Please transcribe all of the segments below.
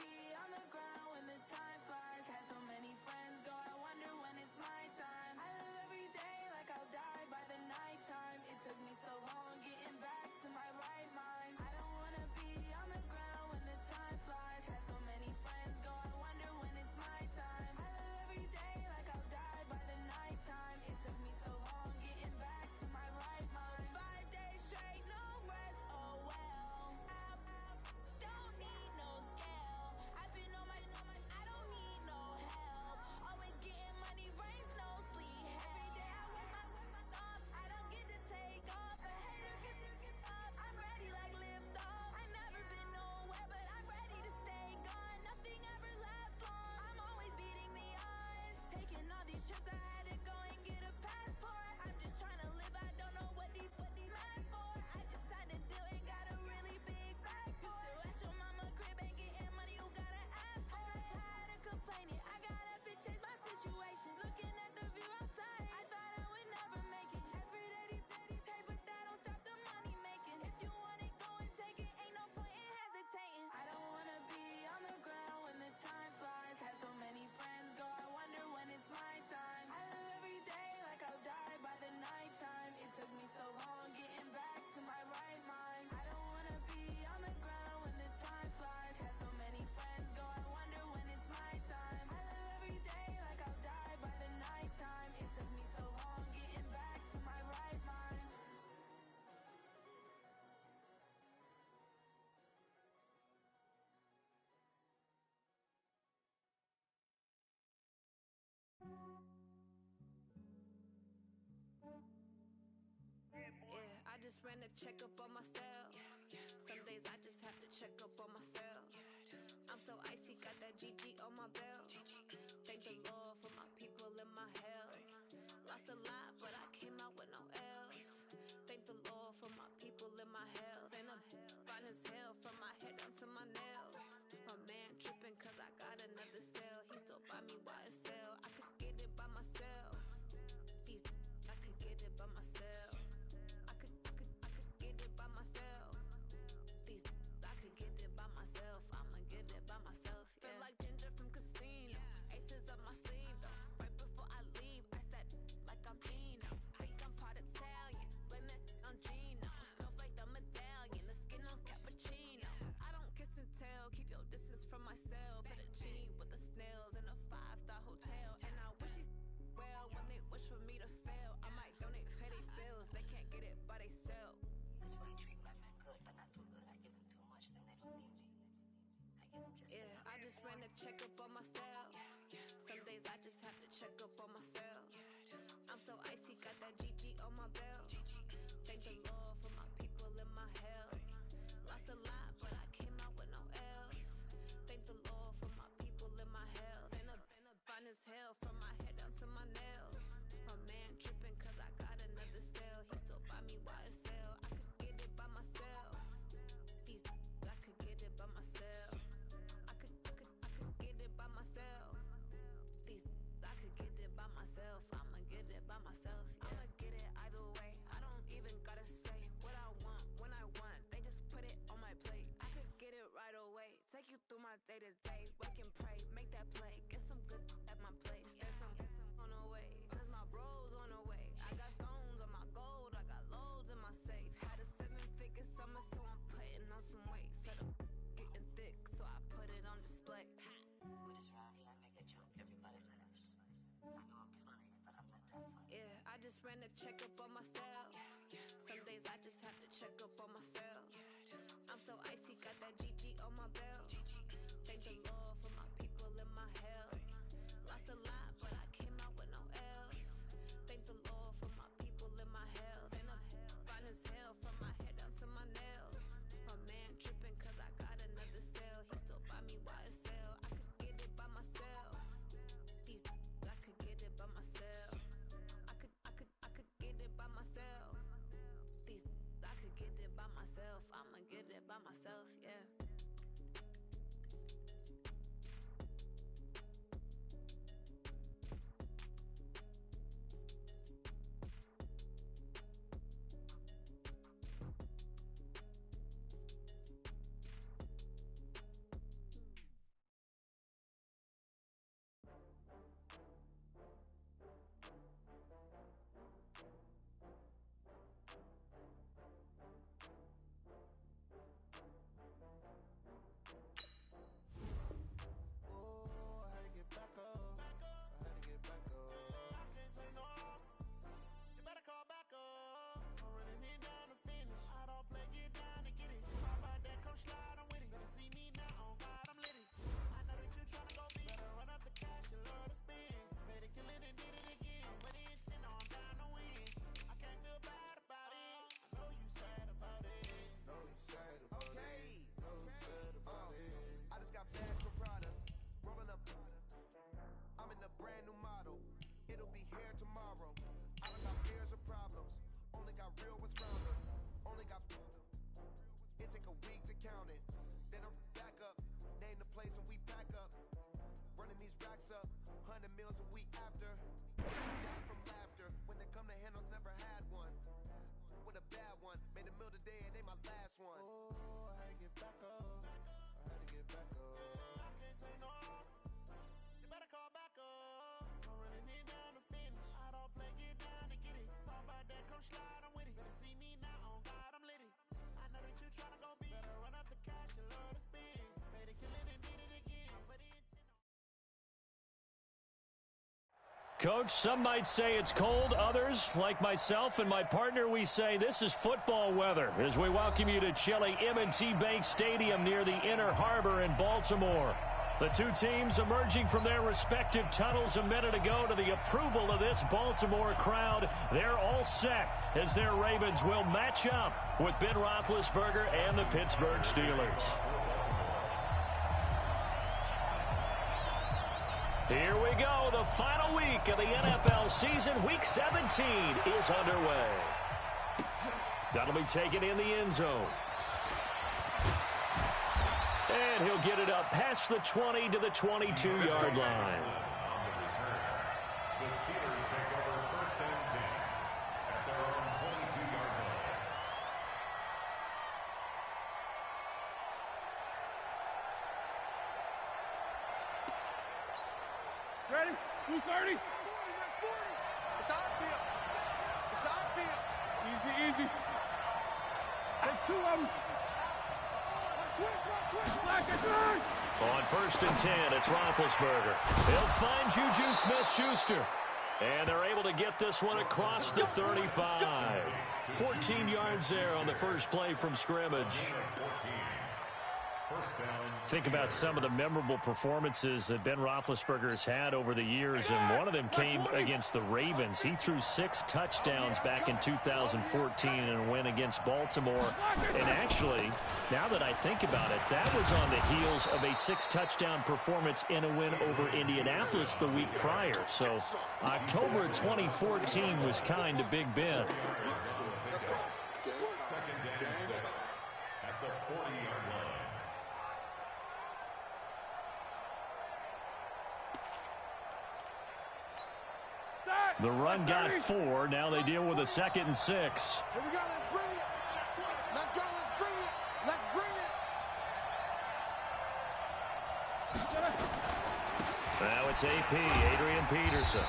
be on the ground when the time flies. Had so many friends go, I wonder when it's my time. I live every day like I'll die by the nighttime. It took me so long getting back to my right mind. I don't wanna be on the ground when the time flies. Had so many friends go, I wonder when it's my time. I live every day like I'll die by the nighttime. It took me so long getting back to my right mind. 5 days straight, no rest, oh well. I don't need no scale. I've been on my, I don't need no help. Always getting money, rain, snow, sleet. Every day I work my thumb. I don't get to take off. A hater get up. I'm ready like lift off. I never been nowhere, but I'm ready to stay gone. Nothing ever lasts long. I'm always beating the odds. Taking all these trips, I had to go and get a passport. I'm just trying to live. I don't know what the mad for. I just signed a deal and got a really big bag for it. You still at your mama crib, ain't getting money, you gotta ask for it. I'm tired of complaining. I got up and changed my situation. Looking at the view outside, I thought I would never make it. Every day they take, but that don't stop the money making. If you want it, go and take it. Ain't no point in hesitating. I don't wanna be on the ground when the time flies. Had so many friends go, I wonder when it's my time. I live every day like I'll die by the nighttime. It took me so long getting back to my right mind. I don't wanna be on the ground when the time flies. Had so many friends go, I wonder when it's my time. I live every day like I'll die by the nighttime. It took me so long getting back to my right mind. Yeah, I just ran a checkup on myself. Some days I just have to check up on myself. I'm so icy, got that GG on my belt. Thank the Lord for my people in my health. Lost a lot, but I came out with no else. Thank the Lord for my people in my health. And I'm fine as hell from my head down to my nails. My man tripping cause I got another cell. He still buy me YSL. I could get it by myself. These I could get it by myself. I could get it by myself. These I could get it by myself. I'ma get it by myself. Yeah. Feel like Ginger from Casino. Aces up my sleeve though. Right before I leave, I said like I'm Eno. Think I'm part Italian. Blame it on Gino. Snowflake the medallion. The skin on cappuccino. I don't kiss and tell. Keep your distance from myself. Fettuccine with the snails in a 5-star hotel. And I wish these well when they wish for me to fail. I might donate petty bills. They can't get it by they sell. That's why I treat my men good, but not too good. I give them too much, then they don't need me. I give them just enough. I just ran a checkup on myself. Some days I just have to check up on myself. I'm so icy, got that GG on my belt. Thank the Lord for my people in my health. Lost a lot, but I came out with no else. Thank the Lord for my people in my health. And I'm fine as hell from my head down to my nails. My man tripping cause I got another cell. He still buy me YSL. I could get it by myself. These I could get it by myself. I could get it by myself. These I could get it by myself. I'ma get it by myself. Yeah. I'ma get it either way. I don't even gotta say what I want when I want. They just put it on my plate. I could get it right away. Take you through my day to day. Wake and pray, make that play. Get some good at my place. There's some on the way. Cause my bros on the way. I got stones on my gold. I got loads in my safe. Had a 7-figure summer, so I'm putting on some weight. Set up getting thick, so I put it on display. With this rhyme, I make a joke, everybody laughs. I know I'm funny, but I'm not that funny. Yeah, I just ran a checkup on myself. Some days I just have to check up on myself. I'm so icy, got that GG on my belt. Thank the Lord for my people in my health. Lost a lot, but I came out with no else. Thank the Lord for my people in my health. And I'm fine as hell from my head down to my nails. My man tripping cause I got another cell. He still buy me YSL. I could get it by myself. These I could get it by myself. I could get it by myself. These I could get it by myself. I'ma get it by myself, yeah. got real ones round her. Only got it take a week to count it. Then I'm back up, name the place and we back up. Running these racks up, 100 meals a week after. Down from laughter, when they come to handles, never had one. With a bad one, made a meal today and they my last one. Oh, I had to get back up, I had to get back up. I can't take no loss, you better call back up. I'm running it down to finish, I don't play, get down to get it. Talk about that, come slide, I'm with it. Better see me now, on God, I'm litty. I know that you tryna go big, better run up the cash, you love to spend. Better kill it and did it again, but it Coach, some might say it's cold. Others, like myself and my partner, we say this is football weather as we welcome you to chilly M&T Bank Stadium near the Inner Harbor in Baltimore. The two teams emerging from their respective tunnels a minute ago to the approval of this Baltimore crowd. They're all set as their Ravens will match up with Ben Roethlisberger and the Pittsburgh Steelers. Here we go. The final week of the NFL season. Week 17 is underway. That'll be taken in the end zone. And he'll get it up past the 20 to the 22-yard line. The Steelers take over first and 10 at their own 22-yard line. Ready? 230. It's outfield. It's outfield. Easy, easy. Take two of them. On first and 10, it's Roethlisberger. They'll find Juju Smith-Schuster. And they're able to get this one across the 35. 14 yards there on the first play from scrimmage. Think about some of the memorable performances that Ben Roethlisberger has had over the years, and one of them came against the Ravens. He threw 6 touchdowns back in 2014 in a win against Baltimore. And actually, now that I think about it, that was on the heels of a 6-touchdown performance in a win over Indianapolis the week prior. So October 2014 was kind of Big Ben. Second and 6 at the 40-yard line. The run got 4. Now they deal with a 2nd and 6. Here we go. Let's bring it. Let's go. Let's bring it. Let's bring it. Now it's AP, Adrian Peterson.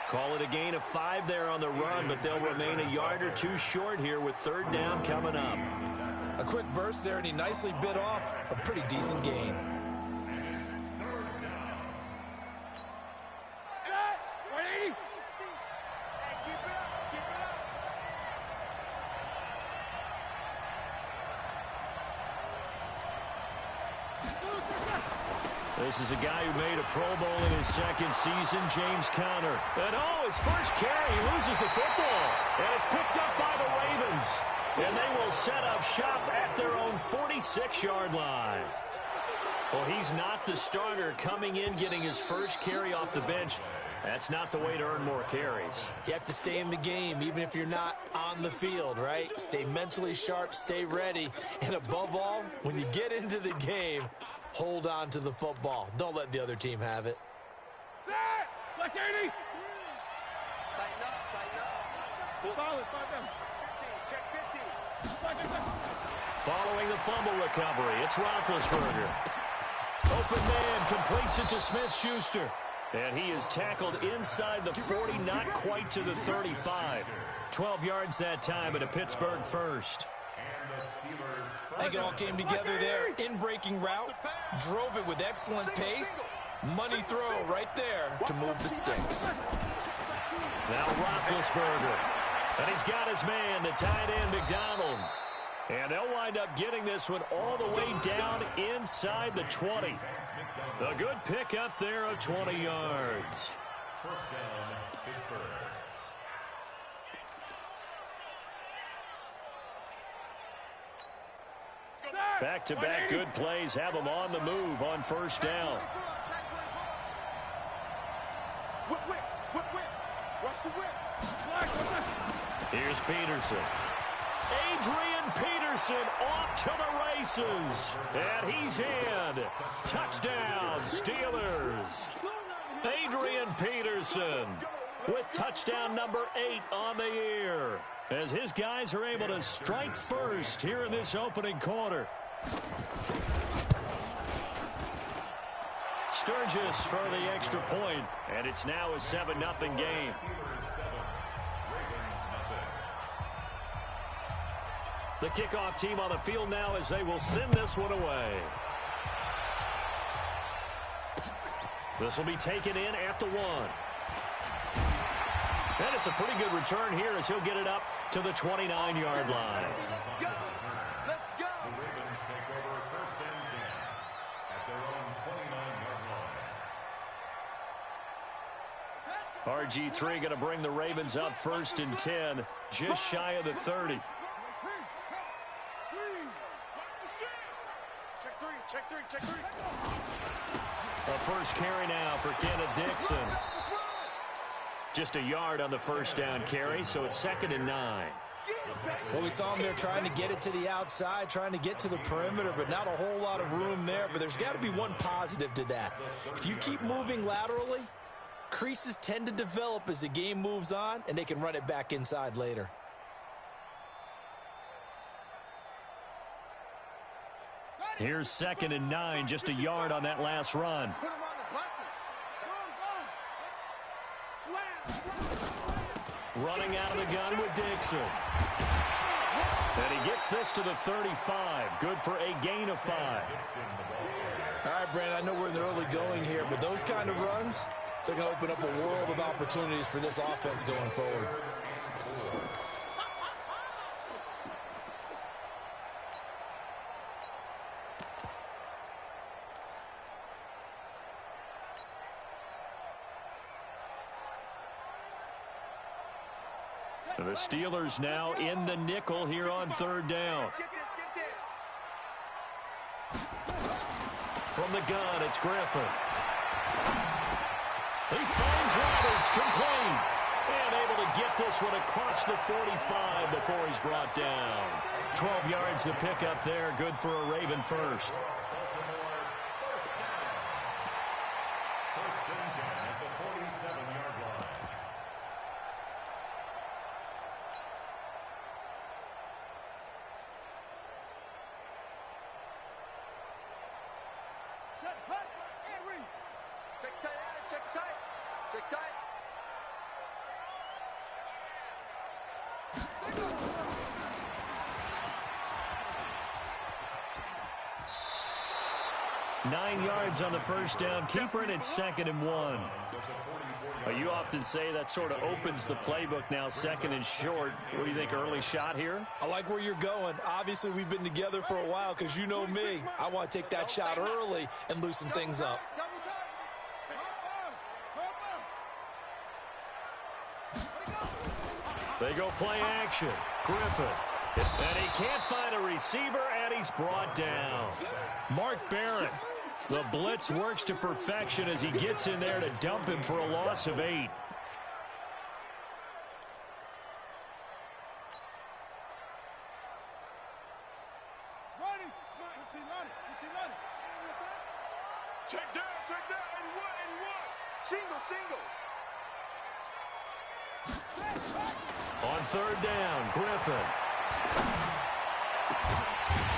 Call it a gain of 5 there on the run, but they'll remain a yard or 2 short here with 3rd down coming up. A quick burst there, and he nicely bit off a pretty decent gain. This is a guy who made a Pro Bowl in his 2nd season, James Conner. And his first carry, he loses the football. And it's picked up by the Ravens. And they will set up shop at their own 46-yard line. Well, he's not the starter coming in, getting his first carry off the bench. That's not the way to earn more carries. You have to stay in the game, even if you're not on the field, right? Stay mentally sharp, stay ready. And above all, when you get into the game, hold on to the football. Don't let the other team have it. Like 80. Tighten up. Solid. 5 down. 15. Check 15. Following the fumble recovery, it's Roethlisberger. Open man completes it to Smith-Schuster. And he is tackled inside the 40, not quite to the 35. 12 yards that time and a Pittsburgh first. I think it all came together there. In-breaking route, drove it with excellent pace. Money throw right there to move the sticks. Now Roethlisberger. And he's got his man, the tight end, McDonald. And they'll wind up getting this one all the way down inside the 20. A good pick up there of 20 yards. First down, Pittsburgh. Back-to-back good plays have them on the move on first down. Whip. Watch the whip. Here's Peterson. Adrian Peterson off to the races. And he's in. Touchdown, Steelers. Adrian Peterson with touchdown number 8 on the year, as his guys are able to strike first here in this opening quarter. Sturgis for the extra point, and it's now a 7-0 game. The kickoff team on the field now as they will send this one away. This will be taken in at the 1. And it's a pretty good return here as he'll get it up to the 29-yard line. Let's go. The Ravens take over 1st and 10 at their own 29-yard line. RG3 going to bring the Ravens up 1st and 10, just shy of the 30. Check three. A first carry now for Kenneth Dixon. Just a yard on the first down carry, so it's 2nd and 9. Well, we saw him there trying to get it to the outside, trying to get to the perimeter, but not a whole lot of room there. But there's got to be one positive to that. If you keep moving laterally, creases tend to develop as the game moves on, and they can run it back inside later. Here's 2nd and 9, just a yard on that last run. Put him on the buses. Go. Running out of the gun with Dixon. And he gets this to the 35. Good for a gain of 5. All right, Brandon, I know we're in the early going here, but those kind of runs, they're going to open up a world of opportunities for this offense going forward. The Steelers now in the nickel here on 3rd down. From the gun, it's Griffin. He finds Roberts, complete. And able to get this one across the 45 before he's brought down. 12 yards to pick up there, good for a Raven first. 1st and 10 at the 47-yard line. Set, hut, and read. Check tight. 9 yards on the first down keeper, and it's 2nd and 1. You often say that sort of opens the playbook now, 2nd and short. What do you think, early shot here? I like where you're going. Obviously, we've been together for a while because you know me. I want to take that shot early and loosen things up. They go play action. Griffin. And he can't find a receiver, and he's brought down. Mark Barrett. The blitz works to perfection as he gets in there to dump him for a loss of 8. Check down, and one. Single. On 3rd down, Griffin.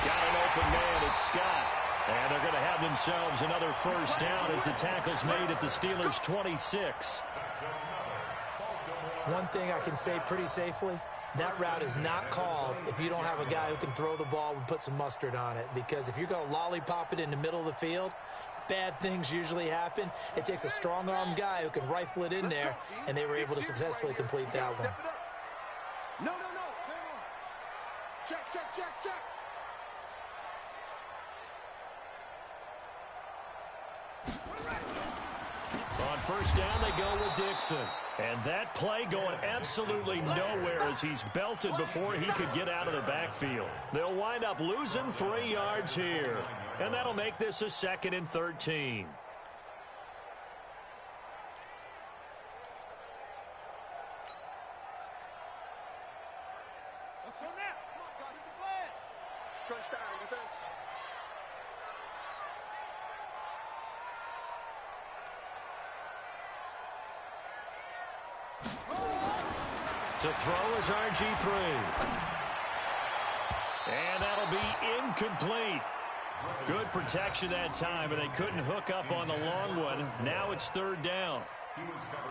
Got an open man, it's Scott. And they're going to have themselves another first down as the tackle's made at the Steelers' 26. One thing I can say pretty safely, that route is not called if you don't have a guy who can throw the ball and put some mustard on it. Because if you're going to lollipop it in the middle of the field, bad things usually happen. It takes a strong-armed guy who can rifle it in there, and they were able to successfully complete that one. No. Check. On first down, they go with Dixon. And that play going absolutely nowhere as he's belted before he could get out of the backfield. They'll wind up losing 3 yards here. And that'll make this a 2nd and 13. Crunch time, defense. To throw is RG3. And that'll be incomplete. Good protection that time, and they couldn't hook up on the long one. Now it's third down.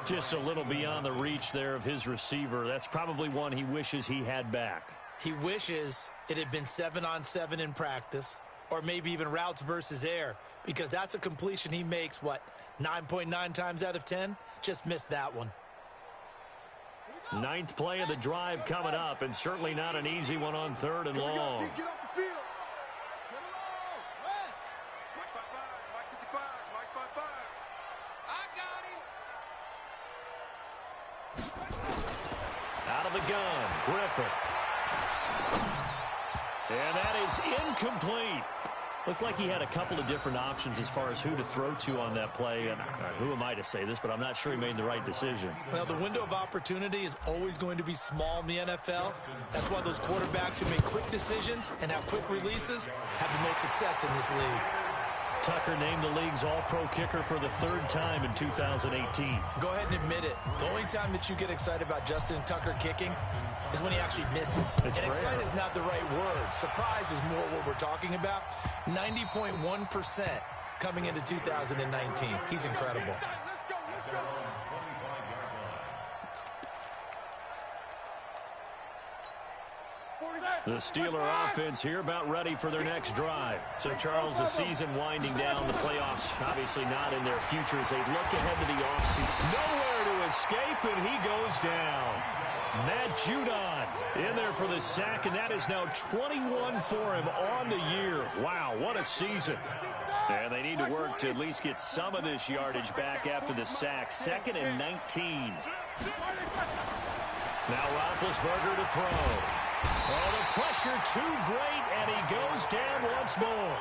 Just a little beyond the reach there of his receiver. That's probably one he wishes he had back. He wishes it had been 7-on-7 in practice, or maybe even routes versus air, because that's a completion he makes, 9.9 times out of 10? Just missed that one. Ninth play of the drive coming up, and certainly not an easy one on third and long. Get off the field. Get along. Rest. Mike 55. Mike 55. Mike 55. I got him. Out of the gun, Griffith. And that is incomplete. Looked like he had a couple of different options as far as who to throw to on that play. And who am I to say this, but I'm not sure he made the right decision. Well, the window of opportunity is always going to be small in the NFL. That's why those quarterbacks who make quick decisions and have quick releases have the most success in this league. Tucker named the league's all-pro kicker for the third time in 2018. Go ahead and admit it. The only time that you get excited about Justin Tucker kicking is when he actually misses. And excited is not the right word. Surprise is more what we're talking about. 90.1% coming into 2019. He's incredible. The Steeler offense here about ready for their next drive. So, Charles, the season winding down, the playoffs obviously not in their future as they look ahead to the offseason. Nowhere to escape, and he goes down. Matt Judon in there for the sack, and that is now 21 for him on the year. Wow, what a season. And they need to work to at least get some of this yardage back after the sack. 2nd and 19. Now Roethlisberger to throw. Oh, the pressure too great, and he goes down once more.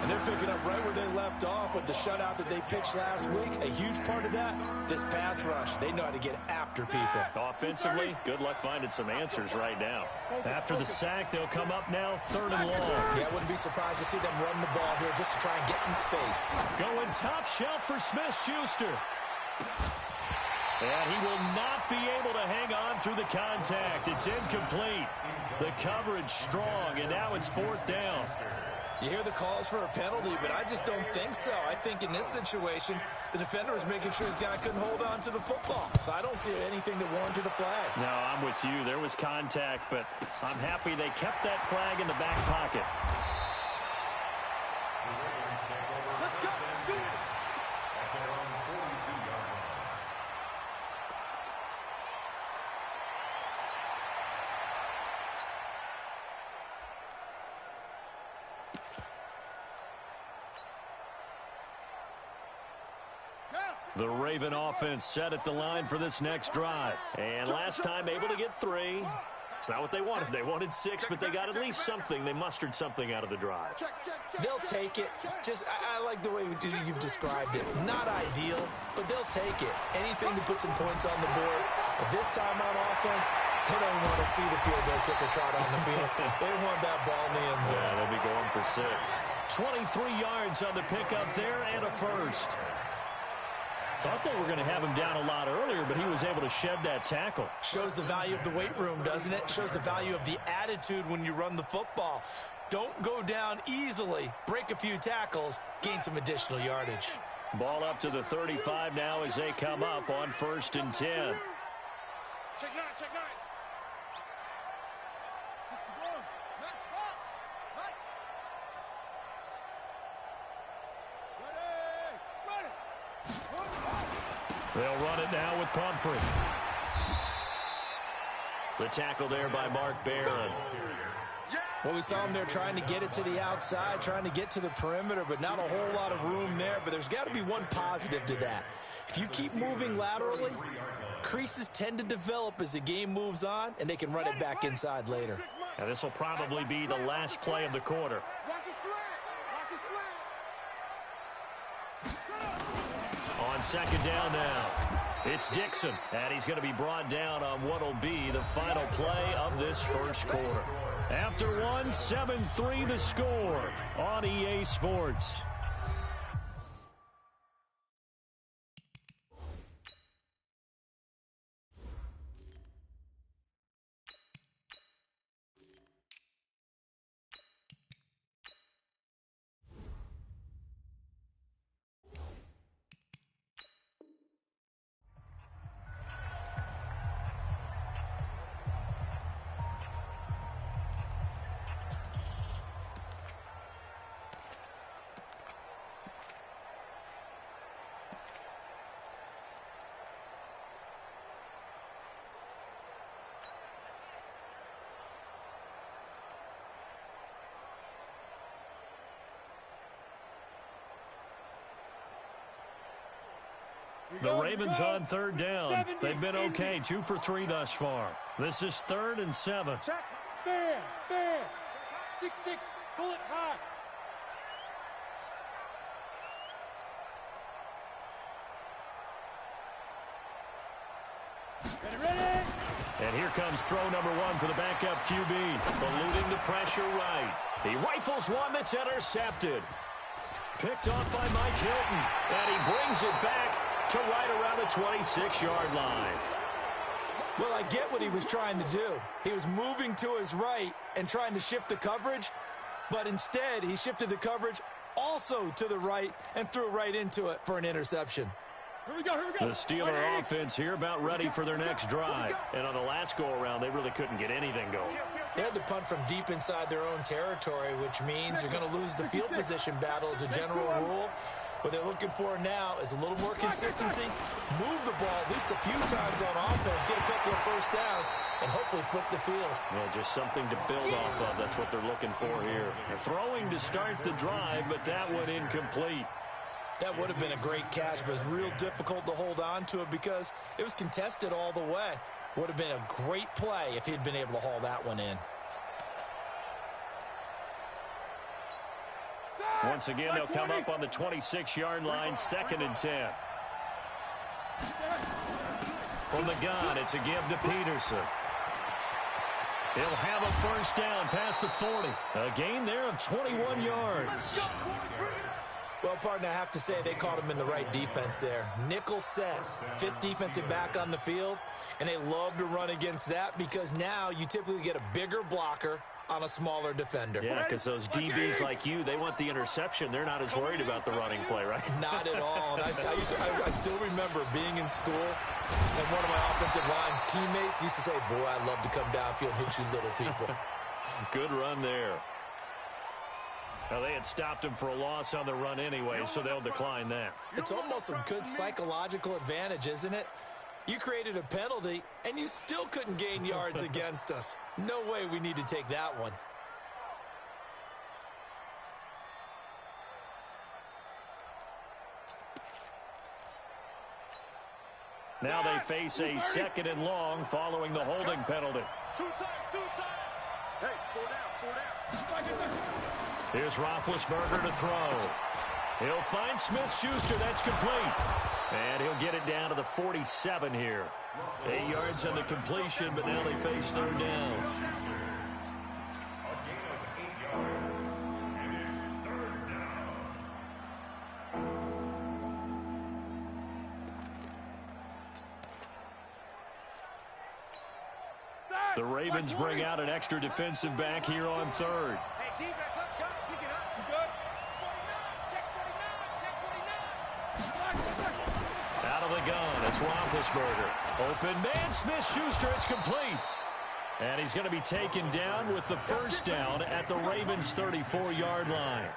And they're picking up right where they left off with the shutout that they pitched last week. A huge part of that, this pass rush. They know how to get after people. Offensively, good luck finding some answers right now. After the sack, they'll come up now 3rd and long. Yeah, I wouldn't be surprised to see them run the ball here just to try and get some space. Going top shelf for Smith-Schuster. And he will not be able to hang on through the contact. It's incomplete. The coverage strong, and now it's 4th down. You hear the calls for a penalty, but I just don't think so. I think in this situation, the defender was making sure his guy couldn't hold on to the football. So I don't see anything that warranted a flag. No, I'm with you. There was contact, but I'm happy they kept that flag in the back pocket. Let's go. Do it. The Raven offense set at the line for this next drive. And last time able to get 3. It's not what they wanted. They wanted 6, but they got at least something. They mustered something out of the drive. They'll take it. I like the way you've described it. Not ideal, but they'll take it. Anything to put some points on the board. But this time on offense, they don't want to see the field goal kicker trot on the field. They want that ball in the end zone. Yeah, they'll be going for 6. 23 yards on the pickup there and a first. Thought they were going to have him down a lot earlier, but he was able to shed that tackle. Shows the value of the weight room, doesn't it? Shows the value of the attitude when you run the football. Don't go down easily. Break a few tackles. Gain some additional yardage. Ball up to the 35 now as they come up on 1st and 10. Check 9, check 9. 61. Match box. Right. Ready. They'll run it now with Pumphrey. The tackle there by Mark Barron. Well, we saw him there trying to get it to the outside, trying to get to the perimeter, but not a whole lot of room there. But there's got to be one positive to that. If you keep moving laterally, creases tend to develop as the game moves on, and they can run it back inside later. Now, this will probably be the last play of the quarter. On 2nd down now, it's Dixon, and he's going to be brought down on what will be the final play of this first quarter. After one, 7-3 the score on EA Sports. The Ravens on third down. They've been okay, 2 for 3 thus far. This is 3rd and 7. Check. Fair. 6-6. Pull it high. Ready. And here comes throw number 1 for the backup QB. Eluding the pressure right. He rifles one that's intercepted. Picked off by Mike Hilton. And he brings it back to right around the 26-yard line. Well, I get what he was trying to do. He was moving to his right and trying to shift the coverage, but instead he shifted the coverage also to the right and threw right into it for an interception. Here we go. The Steeler offense here about ready for their next drive. And on the last go-around, they really couldn't get anything going. They had to punt from deep inside their own territory, which means you're going to lose the field position battle as a general rule. What they're looking for now is a little more consistency, move the ball at least a few times on offense, get a couple of first downs, and hopefully flip the field. Well, just something to build off of. That's what they're looking for here. They're throwing to start the drive, but that one incomplete. That would have been a great catch, but it's real difficult to hold on to it because it was contested all the way. Would have been a great play if he'd been able to haul that one in. Once again, they'll come up on the 26-yard line, 2nd and 10. From the gun, it's a give to Peterson. He'll have a first down past the 40. A gain there of 21 yards. Well, partner, I have to say they caught him in the right defense there. Nickel set, 5th defensive back on the field, and they love to run against that because now you typically get a bigger blocker on a smaller defender. Yeah, because those DBs like you, they want the interception. They're not as worried about the running play, right? Not at all. And I still remember being in school, and one of my offensive line teammates used to say, boy, I'd love to come downfield and hit you little people. Good run there. Now, they had stopped him for a loss on the run anyway, so they'll decline that. It's almost a good psychological advantage, isn't it? You created a penalty, and you still couldn't gain yards against us. No way we need to take that one. Now they face a 2nd and long following the holding penalty. Two times. Hey, 4 down. Here's Roethlisberger to throw. He'll find Smith-Schuster. That's complete. And he'll get it down to the 47 here. 8 yards on the completion, but now they face 3rd down. The Ravens bring out an extra defensive back here on 3rd. Hey, defense, let's go. Pick it up. You good? Out of the gun, it's Roethlisberger. Open man, Smith-Schuster, it's complete. And he's going to be taken down with the first down at the Ravens' 34-yard line.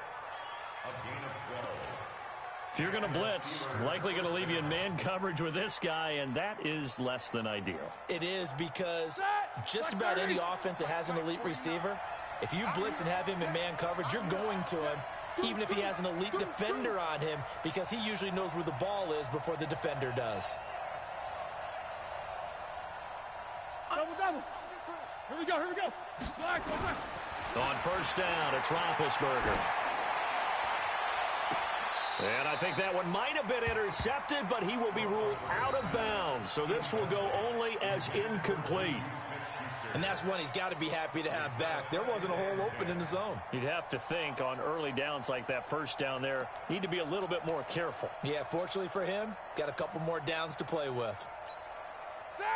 If you're going to blitz, likely going to leave you in man coverage with this guy, and that is less than ideal. It is because just about any offense that has an elite receiver, if you blitz and have him in man coverage, you're going to him, even if he has an elite defender on him, because he usually knows where the ball is before the defender does. Double. Here we go. Black. On first down, it's Roethlisberger. And I think that one might have been intercepted, but he will be ruled out of bounds. So this will go only as incomplete. And that's one he's got to be happy to have back. There wasn't a hole open in the zone. You'd have to think on early downs like that first down there, need to be a little bit more careful. Yeah, fortunately for him, got a couple more downs to play with.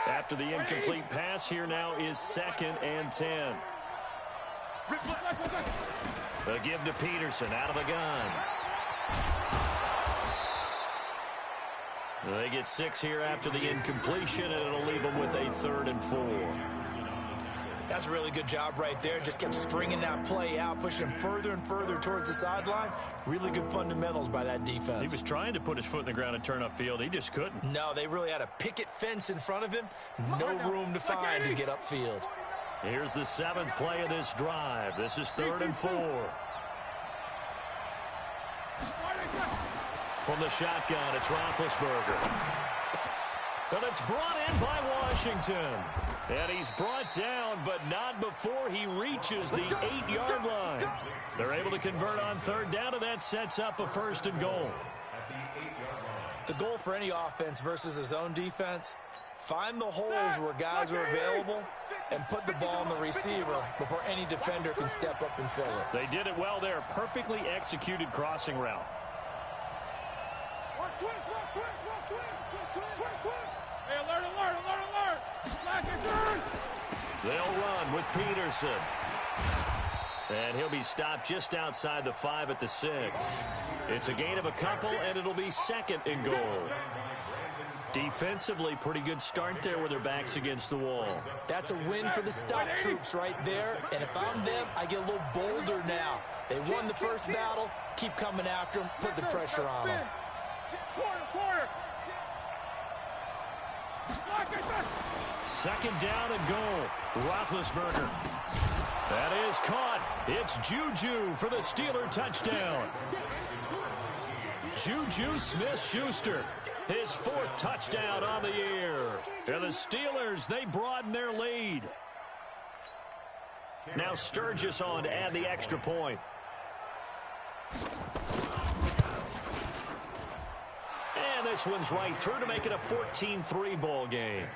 After the incomplete pass, here now is 2nd and 10. The give to Peterson out of the gun. They get 6 here after the incompletion, and it'll leave them with a 3rd and 4. That's a really good job right there. Just kept stringing that play out, pushing him further and further towards the sideline. Really good fundamentals by that defense. He was trying to put his foot in the ground and turn upfield. He just couldn't. No, they really had a picket fence in front of him. No room to find to get upfield. Here's the 7th play of this drive. This is 3rd and 4. From the shotgun, it's Roethlisberger. And it's brought in by Washington. And he's brought down, but not before he reaches the 8-yard line. They're able to convert on 3rd down, and that sets up a 1st and goal. The goal for any offense versus his own defense, find the holes where guys are available and put the ball on the receiver before any defender can step up and fill it. They did it well there. Perfectly executed crossing route. Hey, alert, alert, alert, alert! Flash and turn! They'll run with Peterson. And he'll be stopped just outside the 5 at the 6. It's a gain of a couple, and it'll be 2nd and goal. Defensively, pretty good start there with their backs against the wall. That's a win for the stop troops right there. And if I'm them, I get a little bolder now. They won the first battle. Keep coming after them. Put the pressure on them. Quarter. 2nd down and goal. Roethlisberger. That is caught. It's Juju for the Steeler touchdown. Juju Smith-Schuster, his 4th touchdown on the year. And the Steelers, they broaden their lead. Now Sturgis on to add the extra point. And this one's right through to make it a 14-3 ball game.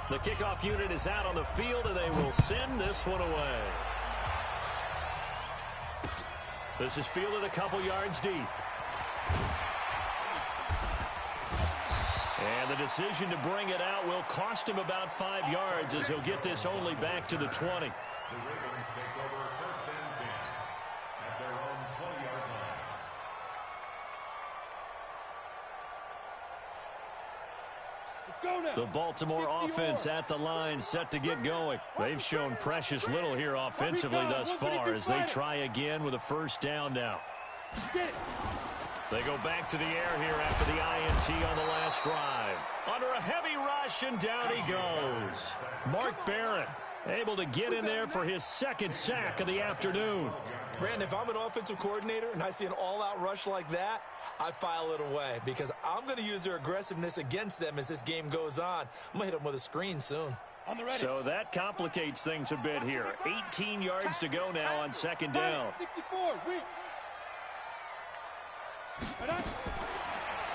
The kickoff unit is out on the field, and they will send this one away. This is fielded a couple yards deep. And the decision to bring it out will cost him about 5 yards, as he'll get this only back to the 20. The Ravens take over 1st and 10 at their own 20-yard line. Let's go now. The Baltimore offense at the line, set to get going. They've shown precious little here offensively thus far as they try again with a 1st down now. They go back to the air here after the INT on the last drive. Under a heavy rush, and down he goes. Mark Barron able to get in there for his 2nd sack of the afternoon. Brandon, if I'm an offensive coordinator and I see an all-out rush like that, I file it away because I'm going to use their aggressiveness against them as this game goes on. I'm going to hit them with a screen soon. So that complicates things a bit here. 18 yards to go now on 2nd down. 64,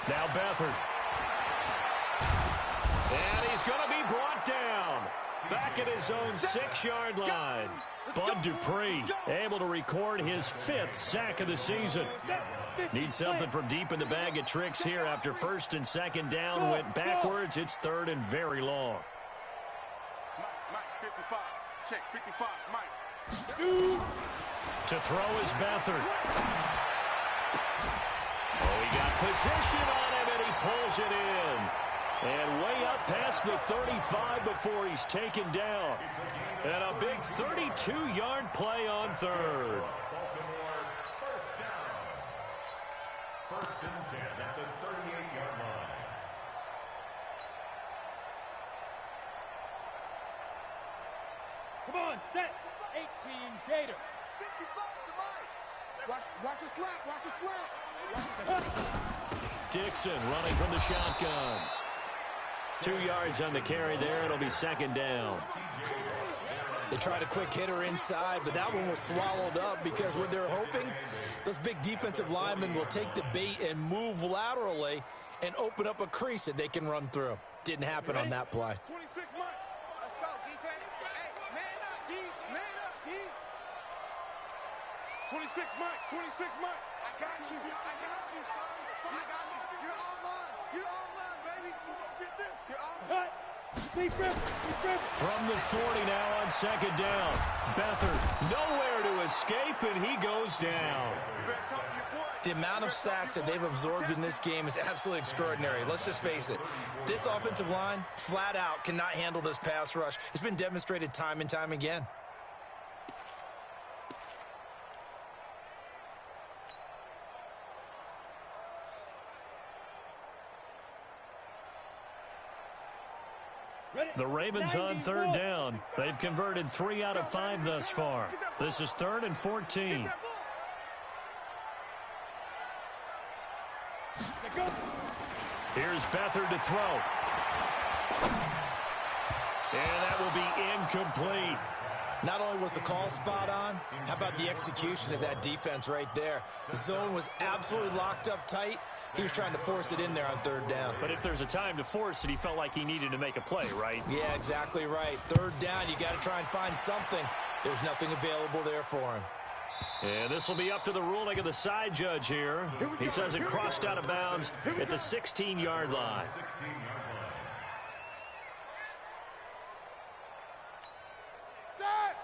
Now Beathard. And he's going to be brought down. Back at his own 6-yard line. Bud Dupree able to record his 5th sack of the season. Needs something from deep in the bag of tricks here after 1st and 2nd down went backwards. It's 3rd and very long. Mike, 55. Check, 55, Mike. To throw is Beathard. Oh, he got position on him, and he pulls it in. And way up past the 35 before he's taken down. And a big 32-yard play on 3rd. Baltimore 1st down. 1st and 10 at the 38-yard line. Come on, set. 18, Gator. 55 to Mike. Watch the slap, watch the slap. Dixon running from the shotgun. 2 yards on the carry there. It'll be 2nd down. They tried a quick hitter inside, but that one was swallowed up because what they're hoping, those big defensive linemen will take the bait and move laterally and open up a crease that they can run through. Didn't happen on that play. 26 Mike. Let's go, defense. Hey, man up, D. Man up, D. 26 Mike. 26 Mike. I got you. I got you, son. I got you. You're all mine. You're all mine, baby. Get this. You're all mine. From the 40 now on second down. Beathard nowhere to escape, and he goes down. The amount of sacks that they've absorbed in this game is absolutely extraordinary. Let's just face it. This offensive line, flat out, cannot handle this pass rush. It's been demonstrated time and time again. The Ravens on third down. They've converted 3 out of 5 thus far. This is 3rd and 14. Here's Beathard to throw. And that will be incomplete. Not only was the call spot on, how about the execution of that defense right there? The zone was absolutely locked up tight. He was trying to force it in there on third down. But if there's a time to force it, he felt like he needed to make a play, right? Yeah, exactly right. Third down, you got to try and find something. There's nothing available there for him. And this will be up to the ruling of the side judge here. He says it crossed out of bounds at the 16-yard line.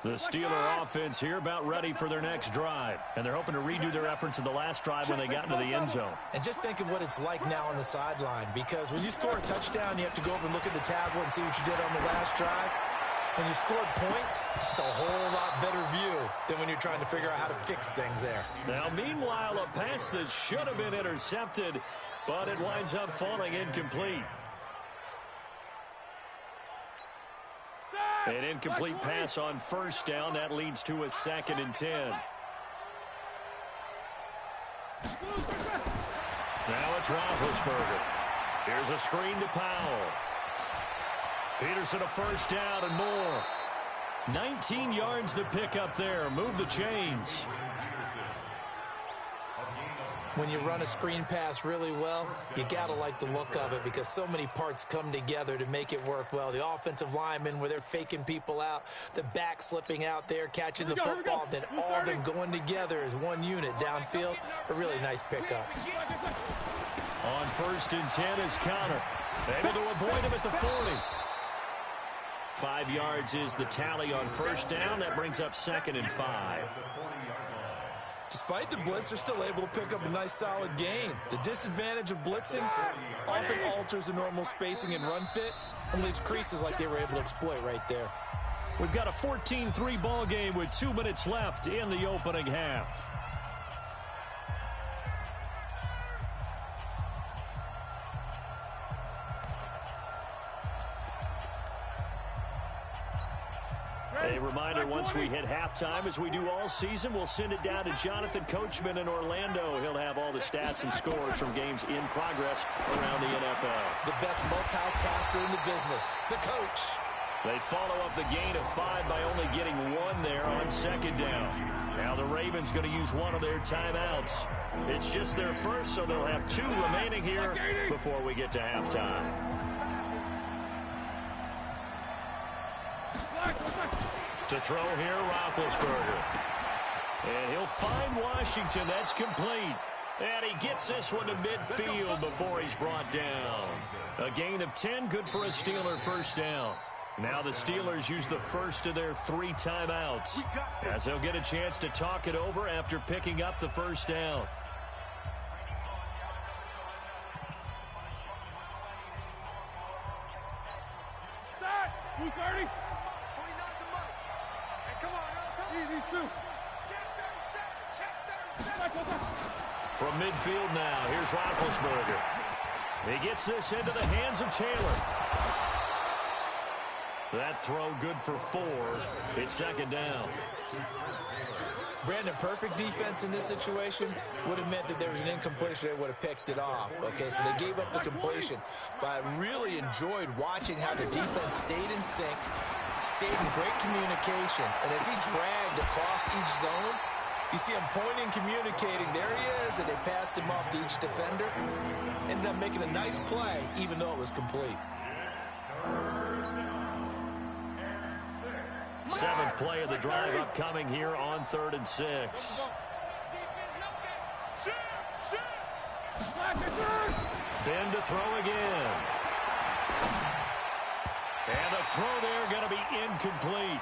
The Steeler offense here about ready for their next drive. And they're hoping to redo their efforts in the last drive when they got into the end zone. And just think of what it's like now on the sideline. Because when you score a touchdown, you have to go over and look at the tablet and see what you did on the last drive. When you scored points, it's a whole lot better view than when you're trying to figure out how to fix things there. Now, meanwhile, a pass that should have been intercepted, but it winds up falling incomplete. An incomplete pass on first down. That leads to a 2nd and 10. Now it's Roethlisberger. Here's a screen to Powell. Peterson a first down and more. 19 yards to pick up there. Move the chains. When you run a screen pass really well, you got to like the look of it because so many parts come together to make it work well. The offensive linemen, where they're faking people out, the back slipping out there, catching the football, then all of them going together as one unit downfield. A really nice pickup. On 1st and 10 is Conner. Able to avoid him at the 40. 5 yards is the tally on first down. That brings up 2nd and 5. Despite the blitz, they're still able to pick up a nice solid gain. The disadvantage of blitzing often alters the normal spacing and run fits and leaves creases like they were able to exploit right there. We've got a 14-3 ball game with 2 minutes left in the opening half. A reminder, once we hit halftime, as we do all season, we'll send it down to Jonathan Coachman in Orlando. He'll have all the stats and scores from games in progress around the NFL. The best multitasker in the business, the coach. They follow up the gain of 5 by only getting 1 there on second down. Now the Ravens going to use one of their timeouts. It's just their first, so they'll have 2 remaining here before we get to halftime. To throw here, Roethlisberger. And he'll find Washington. That's complete. And he gets this one to midfield before he's brought down. A gain of 10, good for a Steeler first down. Now the Steelers use the first of their 3 timeouts, as they'll get a chance to talk it over after picking up the first down. Start! 230! From midfield now, here's Roethlisberger. He gets this into the hands of Taylor. That throw good for 4. It's second down. Brandon, perfect defense in this situation would have meant that there was an incompletion. They would have picked it off. Okay, so they gave up the completion. But I really enjoyed watching how the defense stayed in sync, stayed in great communication. And as he dragged across each zone, You see him pointing, communicating. There he is, and they passed him off to each defender. Ended up making a nice play, even though it was complete. Seventh play of the drive upcoming here on 3rd and 6. Ben to throw again. And the throw there going to be incomplete.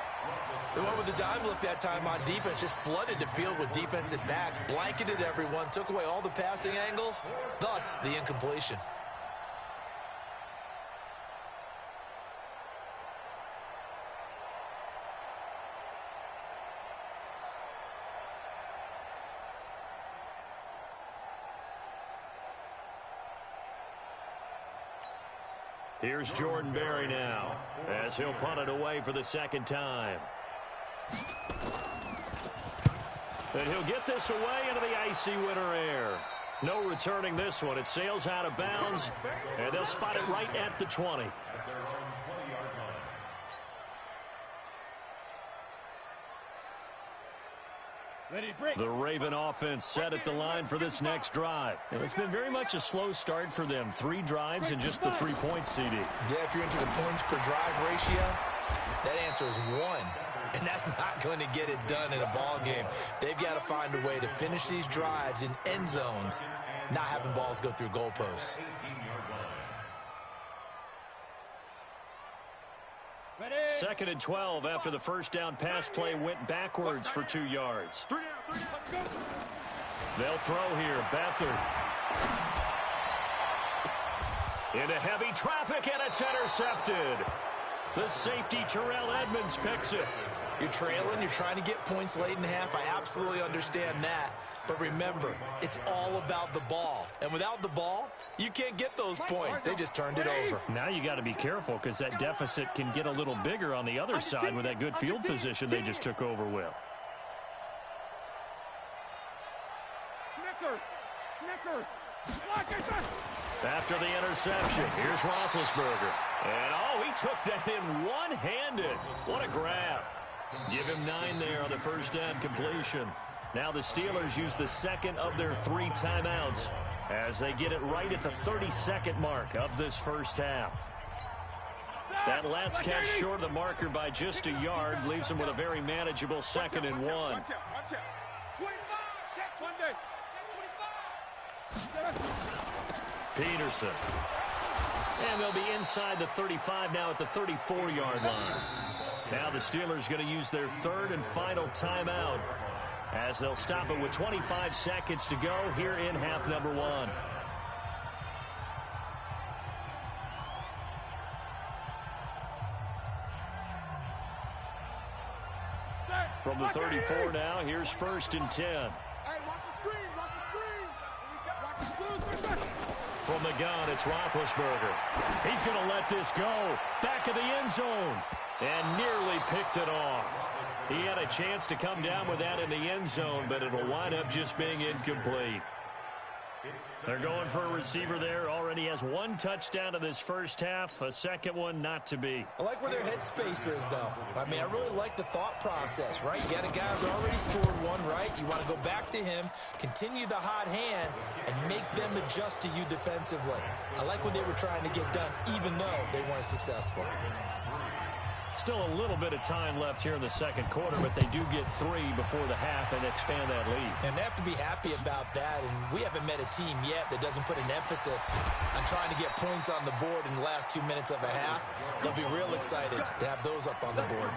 They went with the dime look that time on defense, just flooded the field with defensive backs, blanketed everyone, took away all the passing angles, thus the incompletion. Here's Jordan Berry now, as he'll punt it away for the second time. And he'll get this away into the icy winter air. No returning this one. It sails out of bounds, and they'll spot it right at the 20. The Raven offense set at the line for this next drive. And it's been very much a slow start for them. 3 drives and just the 3 points, CD. Yeah, if you're into the points per drive ratio, that answer is 1. And that's not going to get it done in a ball game. They've got to find a way to finish these drives in end zones, not having balls go through goalposts. Second and 12 after the first down pass play went backwards for 2 yards. They'll throw here. Beathard. Into heavy traffic, and it's intercepted. The safety, Terrell Edmonds, picks it. You're trailing, you're trying to get points late in half. I absolutely understand that. But remember, it's all about the ball. And without the ball, you can't get those points. They just turned it over. Now you got to be careful because that deficit can get a little bigger on the other side with that good field position they just took over with. After the interception, here's Roethlisberger. And, oh, he took that in one-handed. What a grab. Give him 9 there on the first down completion. Now the Steelers use the second of their 3 timeouts as they get it right at the 32nd mark of this first half. That last catch short of the marker by just a yard leaves them with a very manageable 2nd and 1. Peterson. And they'll be inside the 35 now at the 34-yard line. Now the Steelers going to use their 3rd and final timeout as they'll stop it with 25 seconds to go here in half number 1. From the 34 now, here's 1st and 10. Hey, watch the screen, watch the screen. Watch the screen. From the gun, it's Roethlisberger. He's going to let this go. Back of the end zone. And nearly picked it off. He had a chance to come down with that in the end zone, but it'll wind up just being incomplete. They're going for a receiver there. Already has 1 touchdown in this first half. A second one not to be. I like where their headspace is, though. I mean, I really like the thought process, right? You got a guy who's already scored 1, right? You want to go back to him, continue the hot hand, and make them adjust to you defensively. I like what they were trying to get done, even though they weren't successful. Still a little bit of time left here in the second quarter, but they do get 3 before the half and expand that lead. And they have to be happy about that, and we haven't met a team yet that doesn't put an emphasis on trying to get points on the board in the last 2 minutes of a half. They'll be real excited to have those up on the board.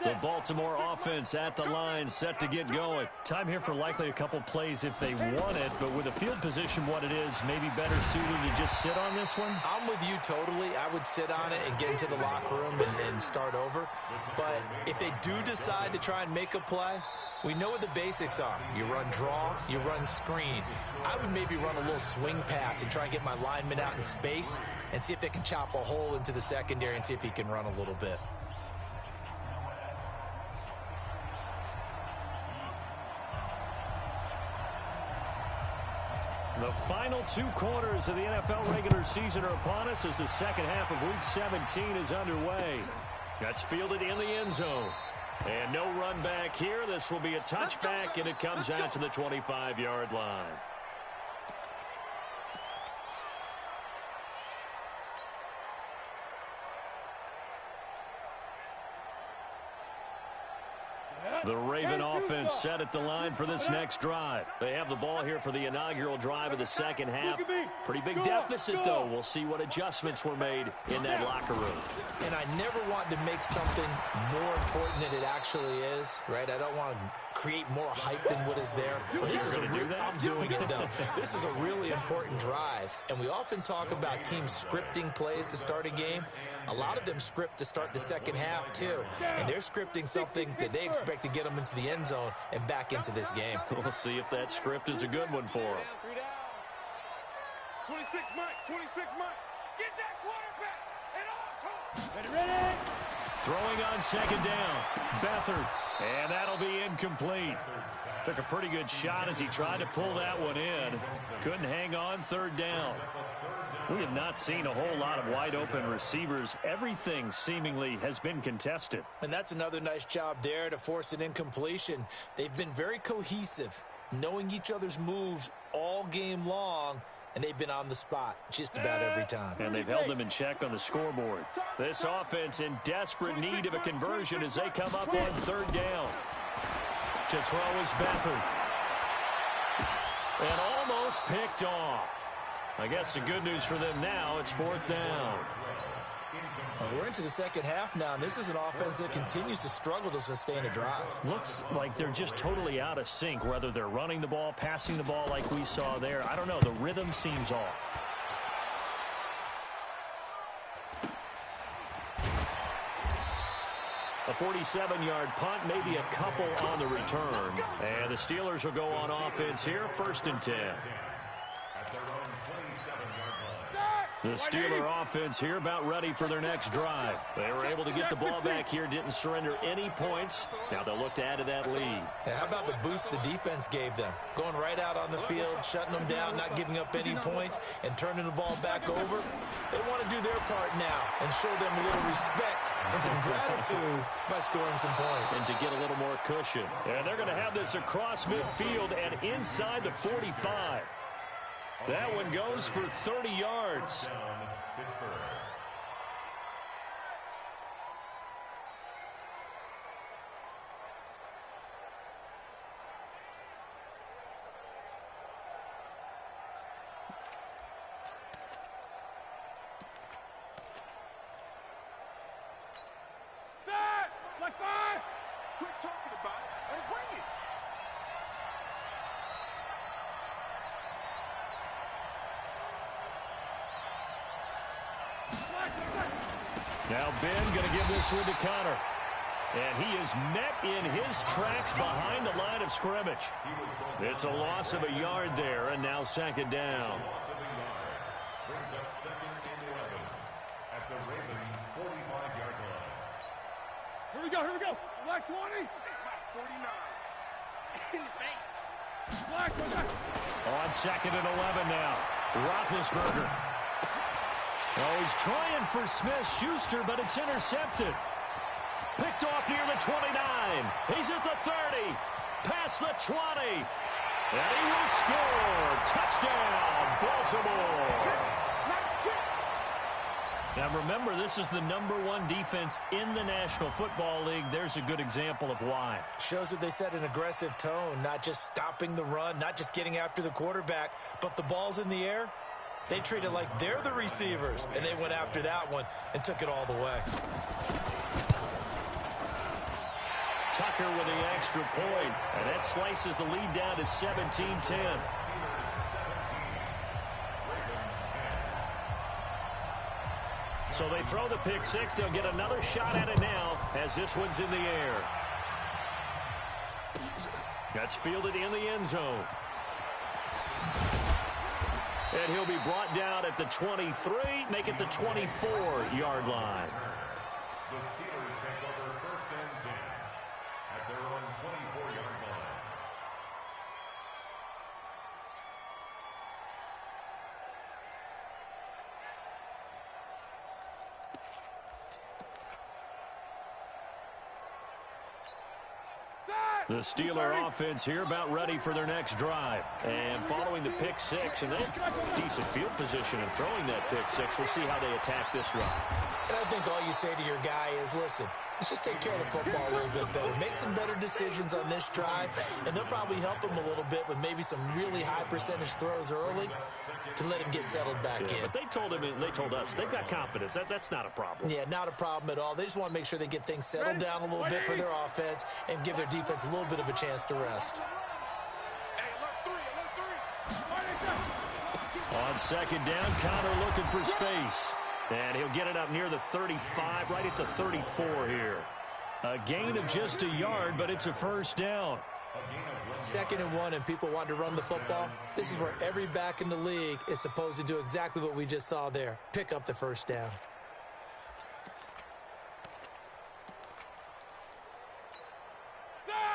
The Baltimore offense at the line, set to get going. Time here for likely a couple plays if they want it, but with the field position what it is, maybe better suited to just sit on this one? I'm with you totally. I would sit on it and get into the locker room and start over. But if they do decide to try and make a play, we know what the basics are. You run draw, you run screen. I would maybe run a little swing pass and try and get my lineman out in space and see if they can chop a hole into the secondary and see if he can run a little bit. final 2 quarters of the NFL regular season are upon us as the second half of Week 17 is underway. That's fielded in the end zone. And no run back here. This will be a touchback, and it comes out to the 25-yard line. The Raven offense set at the line for this next drive. They have the ball here for the inaugural drive of the second half. Pretty big deficit, though. We'll see what adjustments were made in that locker room. And I never want to make something more important than it actually is, right? I don't want to create more hype than what is there. But this is I'm doing it, though. This is a really important drive. And we often talk about teams scripting plays to start a game. A lot of them script to start the second half, too. And they're scripting something that they expect to get them into the end zone and back into this game. We'll see if that script is a good one for them. 26 Mike, 26 Mike. Get that quarterback at all costs. Ready. Throwing on second down. Beathard. And that'll be incomplete. Took a pretty good shot as he tried to pull that one in. Couldn't hang on third down. We have not seen a whole lot of wide-open receivers. Everything seemingly has been contested. And that's another nice job there to force an incompletion. They've been very cohesive, knowing each other's moves all game long, and they've been on the spot just about every time. And they've held them in check on the scoreboard. This offense in desperate need of a conversion as they come up on third down. To throw is Beathard. And almost picked off. I guess the good news for them now, it's fourth down. Well, we're into the second half now, and this is an offense that continues to struggle to sustain a drive. Looks like they're just totally out of sync, whether they're running the ball, passing the ball like we saw there. I don't know. The rhythm seems off. A 47-yard punt, maybe a couple on the return. And the Steelers will go on offense here, 1st and 10. The Steeler offense here about ready for their next drive. They were able to get the ball back here, didn't surrender any points. Now they'll look to add to that lead. Yeah, how about the boost the defense gave them? Going right out on the field, shutting them down, not giving up any points, and turning the ball back over. They want to do their part now and show them a little respect and some gratitude by scoring some points. And to get a little more cushion. And they're going to have this across midfield and inside the 45. That one goes for 30 yards. Like 5. Quit talking about it and bring it. Now Ben going to give this one to Connor. And he is met in his tracks behind the line of scrimmage. It's a loss of a yard there, and now second down. Brings up 2nd and 11 at the Ravens' 45-yard line. Here we go. Black 20. Black 49. In the face. Black. On 2nd and 11 now. Roethlisberger. Oh, he's trying for Smith-Schuster, but it's intercepted. Picked off near the 29. He's at the 30. Past the 20. And he will score. Touchdown, Baltimore. Now remember, this is the #1 defense in the National Football League. There's a good example of why. Shows that they set an aggressive tone, not just stopping the run, not just getting after the quarterback, but the ball's in the air. They treat it like they're the receivers, and they went after that one and took it all the way. Tucker with the extra point, and that slices the lead down to 17-10. So they throw the pick six. They'll get another shot at it now as this one's in the air. That's fielded in the end zone. And he'll be brought down at the 23, make it the 24-yard line. The Steelers take over 1st and 10 at their own 24-yard line. The Steeler offense here about ready for their next drive. And following the pick six, and they have decent field position in throwing that pick six. We'll see how they attack this drive. And I think all you say to your guy is, listen, let's just take care of the football a little bit better. Make some better decisions on this drive, and they'll probably help him a little bit with maybe some really high percentage throws early to let him get settled back in. But they told him, and they told us, they've got confidence. That's not a problem. Yeah, not a problem at all. They just want to make sure they get things settled down a little bit for their offense and give their defense a little bit of a chance to rest. On second down, Connor looking for space. And he'll get it up near the 35, right at the 34 here. A gain of just a yard, but it's a first down. 2nd and 1, and people want to run the football. This is where every back in the league is supposed to do exactly what we just saw there. Pick up the first down.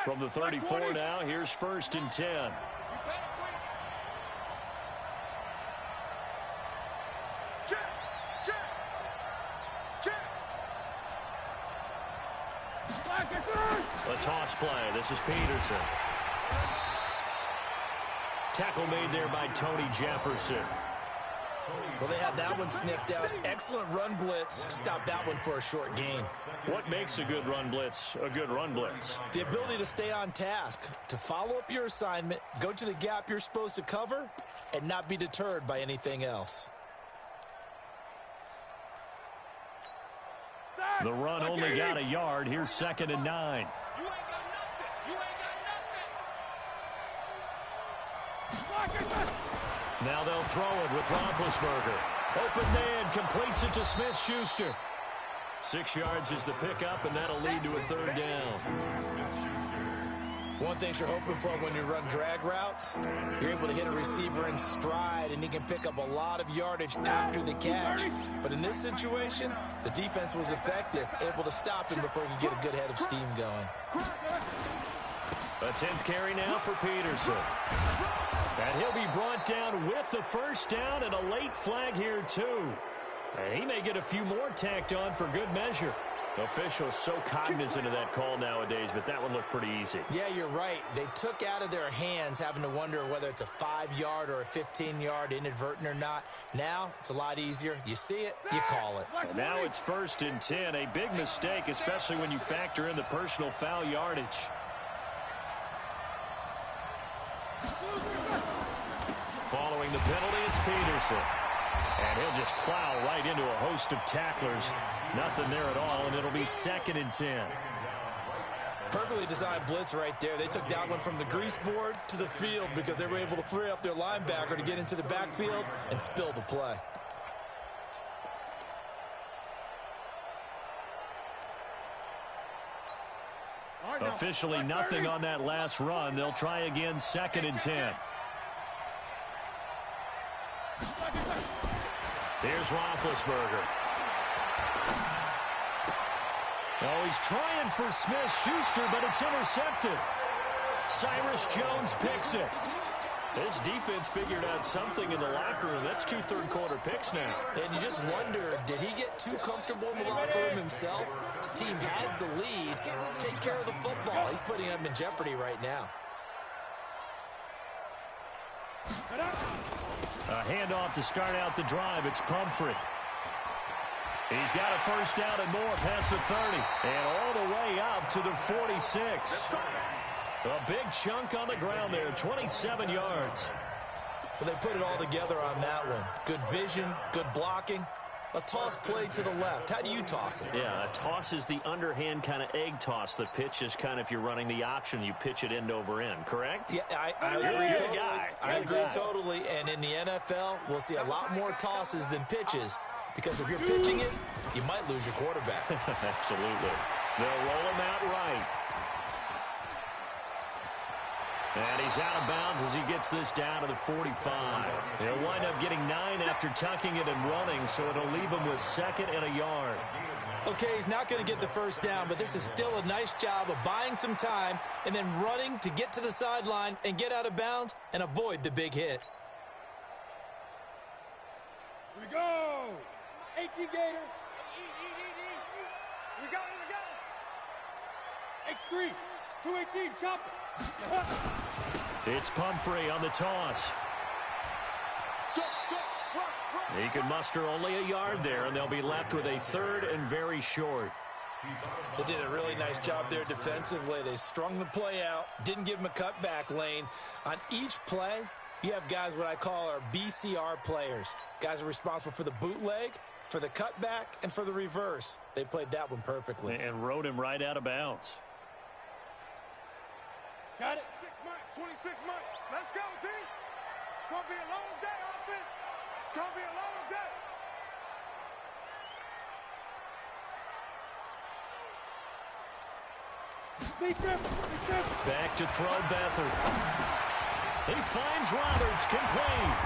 From the 34 now, here's 1st and 10. A toss play. This is Peterson. Tackle made there by Tony Jefferson. Well, they had that one sniffed out. Excellent run blitz. Stop that one for a short gain. What makes a good run blitz a good run blitz? The ability to stay on task, to follow up your assignment, go to the gap you're supposed to cover, and not be deterred by anything else. The run only got a yard. Here's 2nd and 9. Now they'll throw it with Roethlisberger. Open man, completes it to Smith-Schuster. 6 yards is the pickup, and that'll lead to a 3rd down. One thing you're hoping for when you run drag routes, you're able to hit a receiver in stride, and he can pick up a lot of yardage after the catch. But in this situation, the defense was effective, able to stop him before he could get a good head of steam going. A 10th carry now for Peterson. And he'll be brought down with the first down, and a late flag here, too. And he may get a few more tacked on for good measure. Officials so cognizant of that call nowadays, but that one looked pretty easy. Yeah, you're right. They took out of their hands having to wonder whether it's a 5-yard or a 15-yard inadvertent or not. Now, it's a lot easier. You see it, you call it. And now it's 1st and 10. A big mistake, especially when you factor in the personal foul yardage. Following the penalty, it's Peterson. And he'll just plow right into a host of tacklers. Nothing there at all, and it'll be 2nd and 10. Perfectly designed blitz right there. They took that one from the grease board to the field because they were able to free up their linebacker to get into the backfield and spill the play. Officially nothing on that last run. They'll try again, 2nd and 10. Here's Roethlisberger. Oh, he's trying for Smith-Schuster, but it's intercepted. Cyrus Jones picks it. This defense figured out something in the locker room. That's 2 third-quarter picks now. And you just wonder, did he get too comfortable in the locker room himself? His team has the lead. Take care of the football. He's putting them in jeopardy right now. A handoff to start out the drive. It's Pumphrey. He's got a first down and more past the 30. And all the way up to the 46. A big chunk on the ground there, 27 yards. Well, they put it all together on that one. Good vision, good blocking. A toss play to the left. How do you toss it? Yeah, a toss is the underhand kind of egg toss. The pitch is kind of if you're running the option, you pitch it end over end, correct? Yeah, I agree totally. I agree totally. And in the NFL, we'll see a lot more tosses than pitches because if you're pitching it, you might lose your quarterback. Absolutely. They'll roll him out right. And he's out of bounds as he gets this down to the 45. He'll wind up getting 9 after tucking it and running, so it'll leave him with 2nd and a yard. Okay, he's not going to get the first down, but this is still a nice job of buying some time and then running to get to the sideline and get out of bounds and avoid the big hit. Here we go. H-E Gator. We go. H3. 218, chop it. It's Pumphrey on the toss. He can muster only a yard there, and they'll be left with a third and very short. They did a really nice job there defensively. They strung the play out, didn't give him a cutback lane. On each play, you have guys what I call our BCR players. Guys are responsible for the bootleg, for the cutback, and for the reverse. They played that one perfectly. And rode him right out of bounds. Got it. 6 months, 26 months. Let's go, D. It's going to be a long day, offense. It's going to be a long day. Back to throw Beathard. He finds Roberts complete.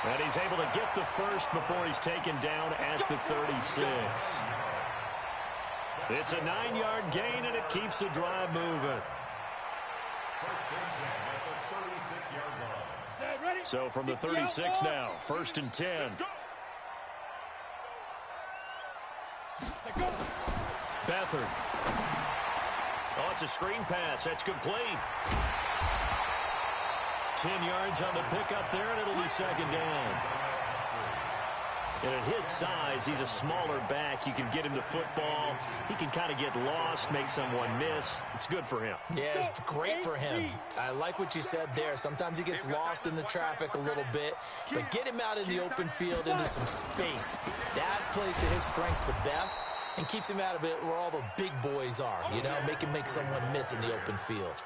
And he's able to get the first before he's taken down at the 36. It's a 9-yard gain, and it keeps the drive moving. First and 10 at the 36-yard line. Ready? So from the 36 now, first and 10. Beathard. Oh, it's a screen pass. That's complete. 10 yards on the pickup there, and it'll be second down. And at his size, he's a smaller back. You can get him to football. He can kind of get lost, make someone miss. It's good for him. Yeah, it's great for him. I like what you said there. Sometimes he gets lost in the traffic a little bit, but get him out in the open field into some space. That plays to his strengths the best and keeps him out of it where all the big boys are, you know, make him make someone miss in the open field.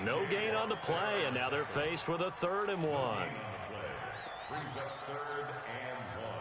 No gain on the play, and now they're faced with a 3rd and 1. Brings up 3rd and 1.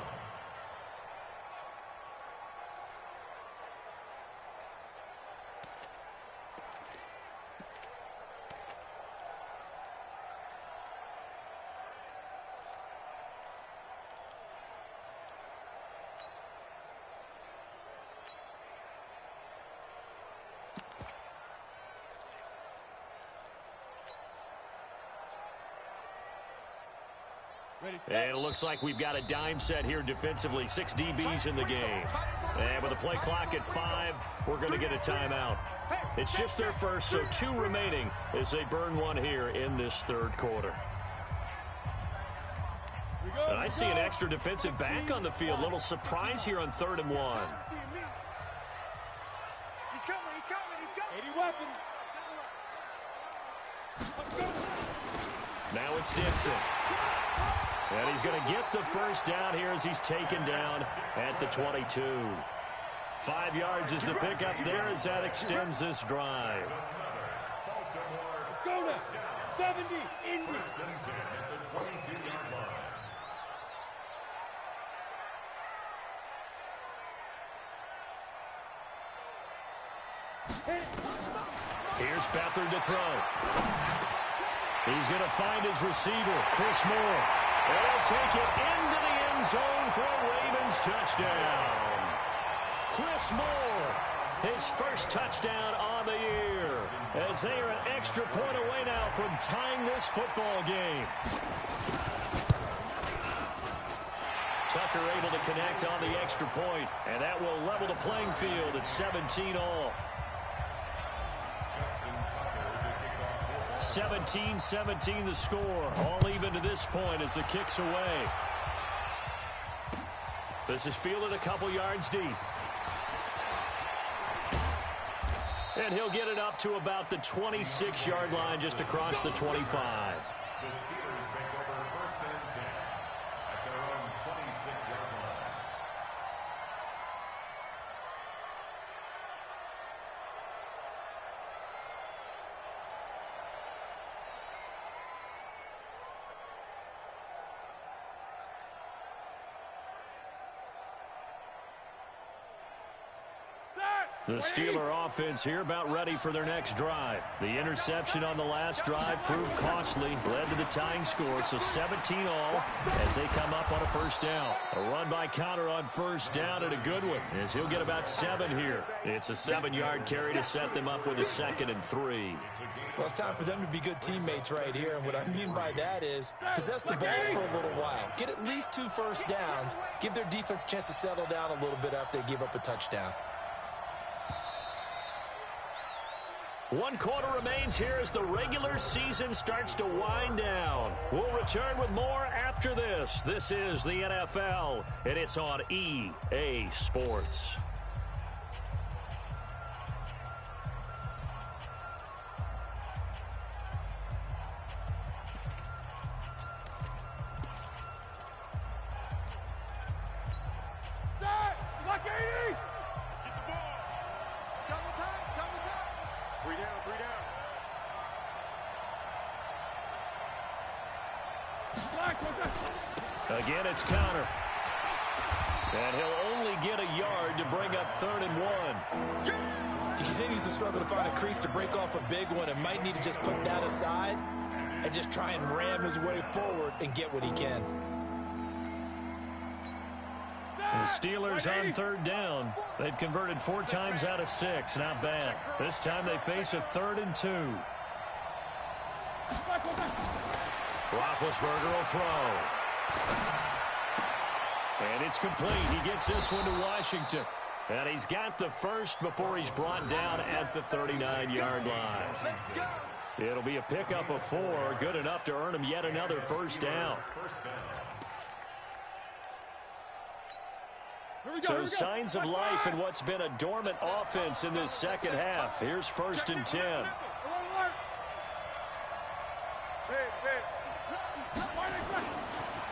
And it looks like we've got a dime set here defensively. 6 DBs in the game. And with the play clock at 5, we're going to get a timeout. It's just their first, so 2 remaining as they burn one here in this 3rd quarter. And I see an extra defensive back on the field. Little surprise here on 3rd and 1. He's coming, he's coming, he's coming. 80 weapon. Now it's Dixon. And he's going to get the first down here as he's taken down at the 22. 5 yards is the pickup there as that extends this drive. Let's go now. 70. Indy. First and 10 at the 22-yard line. Here's Beathard to throw. He's going to find his receiver, Chris Moore. And he'll take it into the end zone for a Ravens touchdown. Chris Moore, his first touchdown on the year, as they are an extra point away now from tying this football game. Tucker able to connect on the extra point, and that will level the playing field at 17-all. 17-17 the score. All even to this point as the kick's away. This is fielded a couple yards deep. And he'll get it up to about the 26-yard line just across the 25. The Steelers take over first and 10 at their own 26-yard line. The Steeler offense here about ready for their next drive. The interception on the last drive proved costly, led to the tying score, so 17-all as they come up on a first down. A run by Connor on first down, and a good one as he'll get about 7 here. It's a 7-yard carry to set them up with a 2nd and 3. Well, it's time for them to be good teammates right here, and what I mean by that is possess the ball for a little while. Get at least 2 first downs. Give their defense a chance to settle down a little bit after they give up a touchdown. 1 quarter remains here as the regular season starts to wind down. We'll return with more after this. This is the NFL, and it's on EA Sports. Like 80! Get the ball. Double time, double time. 3 down, 3 down. Again, it's Connor. And he'll only get a yard to bring up 3rd and 1. He continues to struggle to find a crease to break off a big one and might need to just put that aside and just try and ram his way forward and get what he can. The Steelers on 3rd down. They've converted 4 times out of 6. Not bad. This time they face a 3rd and 2. Roethlisberger will throw. And it's complete. He gets this one to Washington. And he's got the first before he's brought down at the 39-yard line. It'll be a pickup of 4. Good enough to earn him yet another first down. So signs of life in what's been a dormant offense in this second half. Here's 1st and 10.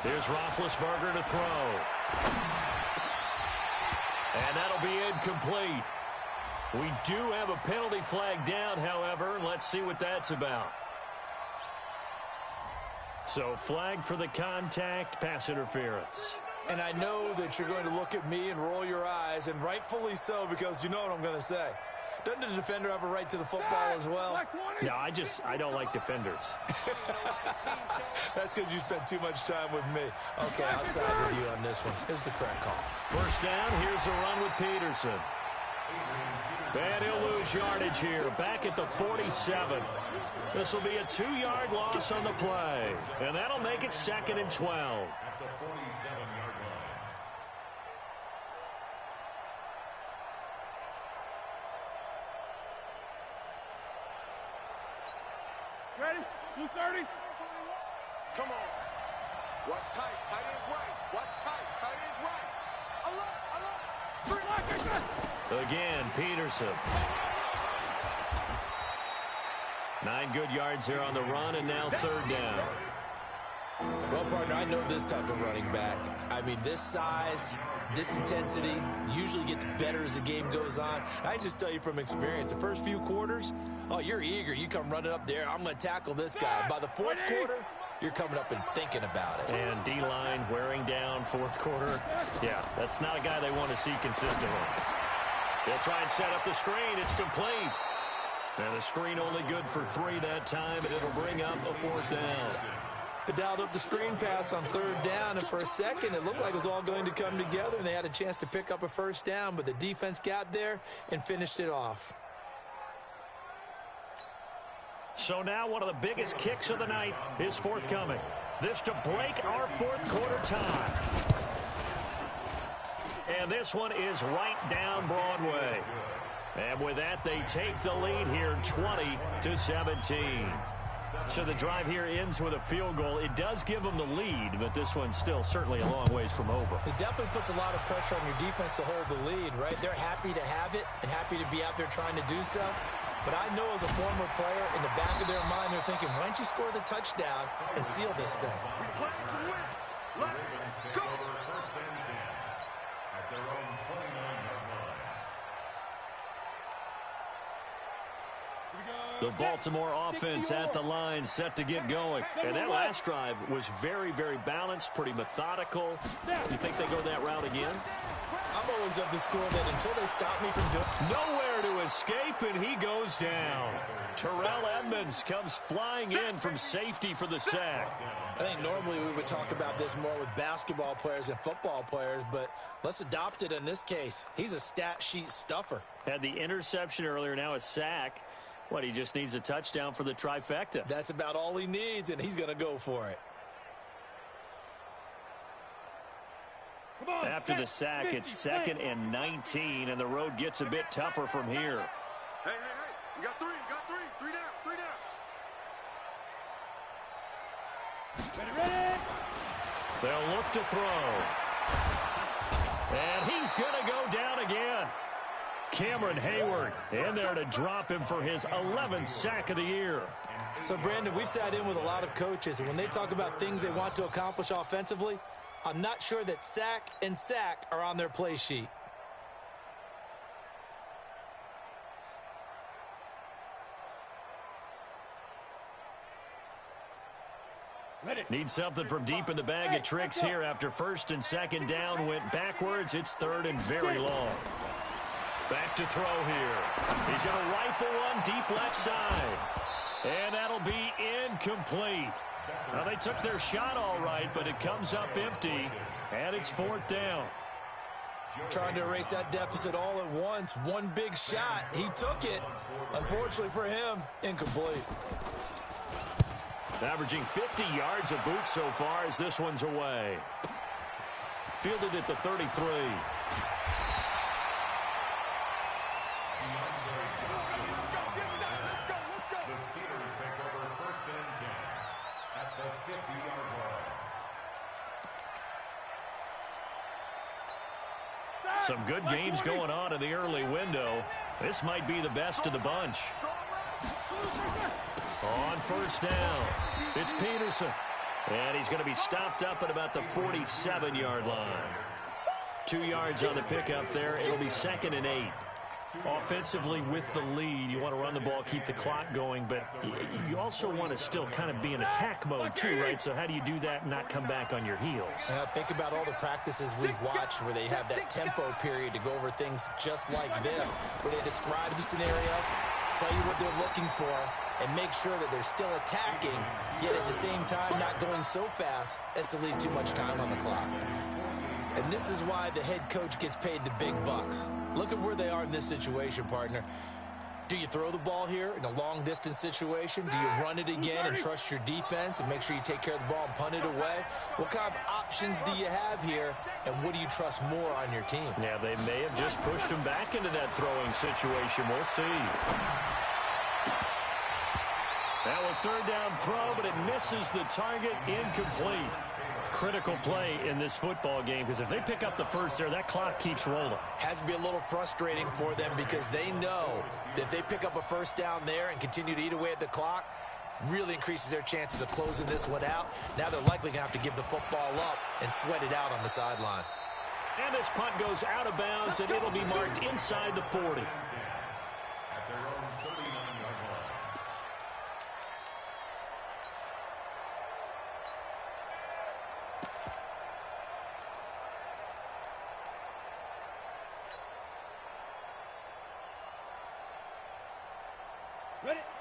Here's Roethlisberger to throw. And that'll be incomplete. We do have a penalty flag down, however, and let's see what that's about. So flag for the contact, pass interference. And I know that you're going to look at me and roll your eyes, and rightfully so, because you know what I'm going to say. Doesn't the defender have a right to the football as well? No, I don't like defenders. That's because you spent too much time with me. Okay, I'll side with you on this one. Here's the correct call. First down, here's a run with Peterson. And he'll lose yardage here, back at the 47. This will be a 2-yard loss on the play. And that'll make it 2nd and 12. At the 47-yard line. Ready? 230? Come on. Watch tight. Tight ends right. Watch tight. Tight ends right. Alert. Alert. Again, Peterson. 9 good yards here on the run, and now 3rd down. Well, partner, I know this type of running back. I mean, this size, this intensity usually gets better as the game goes on. I just tell you from experience, the first few quarters, oh, you're eager. You come running up there, I'm going to tackle this guy. By the 4th quarter, you're coming up and thinking about it. And D-line wearing down 4th quarter. Yeah, that's not a guy they want to see consistently. They'll try and set up the screen. It's complete. And the screen only good for 3 that time, and it'll bring up a 4th down. They dialed up the screen pass on 3rd down, and for a second, it looked like it was all going to come together, and they had a chance to pick up a first down, but the defense got there and finished it off. So now one of the biggest kicks of the night is forthcoming. This to break our 4th quarter tie. And this one is right down Broadway. And with that, they take the lead here 20-17. So the drive here ends with a field goal. It does give them the lead, but this one's still certainly a long ways from over. It definitely puts a lot of pressure on your defense to hold the lead, right? They're happy to have it and happy to be out there trying to do so. But I know as a former player, in the back of their mind, they're thinking, why don't you score the touchdown and seal this thing? Go! First and 10 at their own 29-yard line. The Baltimore offense at the line, set to get going. And that last drive was very, very balanced, pretty methodical. You think they go that route again? I'm always of the school that until they stop me from doing... Nowhere to escape, and he goes down. Terrell Edmonds comes flying in from safety for the sack. I think normally we would talk about this more with basketball players and football players, but let's adopt it in this case. He's a stat sheet stuffer. Had the interception earlier, now a sack. What, he just needs a touchdown for the trifecta. That's about all he needs, and he's going to go for it. After the sack, it's 2nd and 19, and the road gets a bit tougher from here. Hey, you got 3, They'll look to throw. And he's going to go down again. Cameron Hayward in there to drop him for his 11th sack of the year. So, Brandon, we sat in with a lot of coaches, and when they talk about things they want to accomplish offensively, I'm not sure that sack and sack are on their play sheet. Need something from deep in the bag of tricks here after first and second down went backwards. It's third and very long. Back to throw here. He's going to rifle one deep left side. And that'll be incomplete. Now, they took their shot all right, but it comes up empty, and it's fourth down. Trying to erase that deficit all at once. One big shot. He took it. Unfortunately for him, incomplete. Averaging 50 yards a boot so far as this one's away. Fielded at the 33. The Steelers take over first and 10 at the 50-yard line. Some good games going on in the early window. This might be the best of the bunch. On first down, it's Peterson. And he's going to be stopped up at about the 47-yard line. 2 yards on the pickup there. It'll be second and 8. Offensively with the lead, you want to run the ball, keep the clock going, but you also want to still kind of be in attack mode too, right? So how do you do that and not come back on your heels? Think about all the practices we've watched where they have that tempo period to go over things just like this, where they describe the scenario, tell you what they're looking for, and make sure that they're still attacking, yet at the same time not going so fast as to leave too much time on the clock. And this is why the head coach gets paid the big bucks. Look at where they are in this situation, partner. Do you throw the ball here in a long-distance situation? Do you run it again and trust your defense and make sure you take care of the ball and punt it away? What kind of options do you have here, and what do you trust more on your team? Yeah, they may have just pushed him back into that throwing situation. We'll see. That was third down throw, but it misses the target, incomplete. Critical play in this football game, because if they pick up the first there, that clock keeps rolling. Has to be a little frustrating for them because they know that if they pick up a first down there and continue to eat away at the clock, really increases their chances of closing this one out. Now they're likely going to have to give the football up and sweat it out on the sideline. And this punt goes out of bounds, and it'll be marked inside the 40. At their own 39-yard line.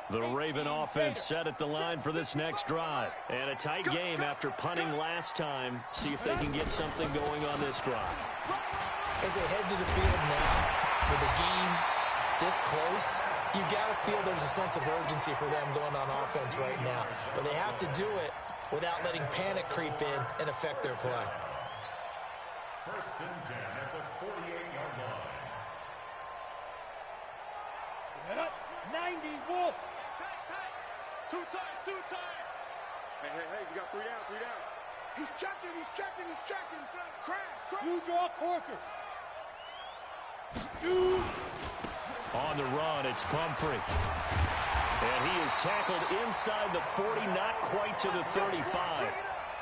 The Raven offense set at the line for this next drive. And a tight game after punting last time. See if they can get something going on this drive. As they head to the field now, with the game this close, you've got to feel there's a sense of urgency for them going on offense right now. But they have to do it without letting panic creep in and affect their play. First and 10 at the 48-yard line. Set up. 90, Wolf. Two times. Hey, you got 3 down. He's checking. Crash. You draw Corker. Shoot. On the run, it's Pumphrey. And he is tackled inside the 40, not quite to the 35.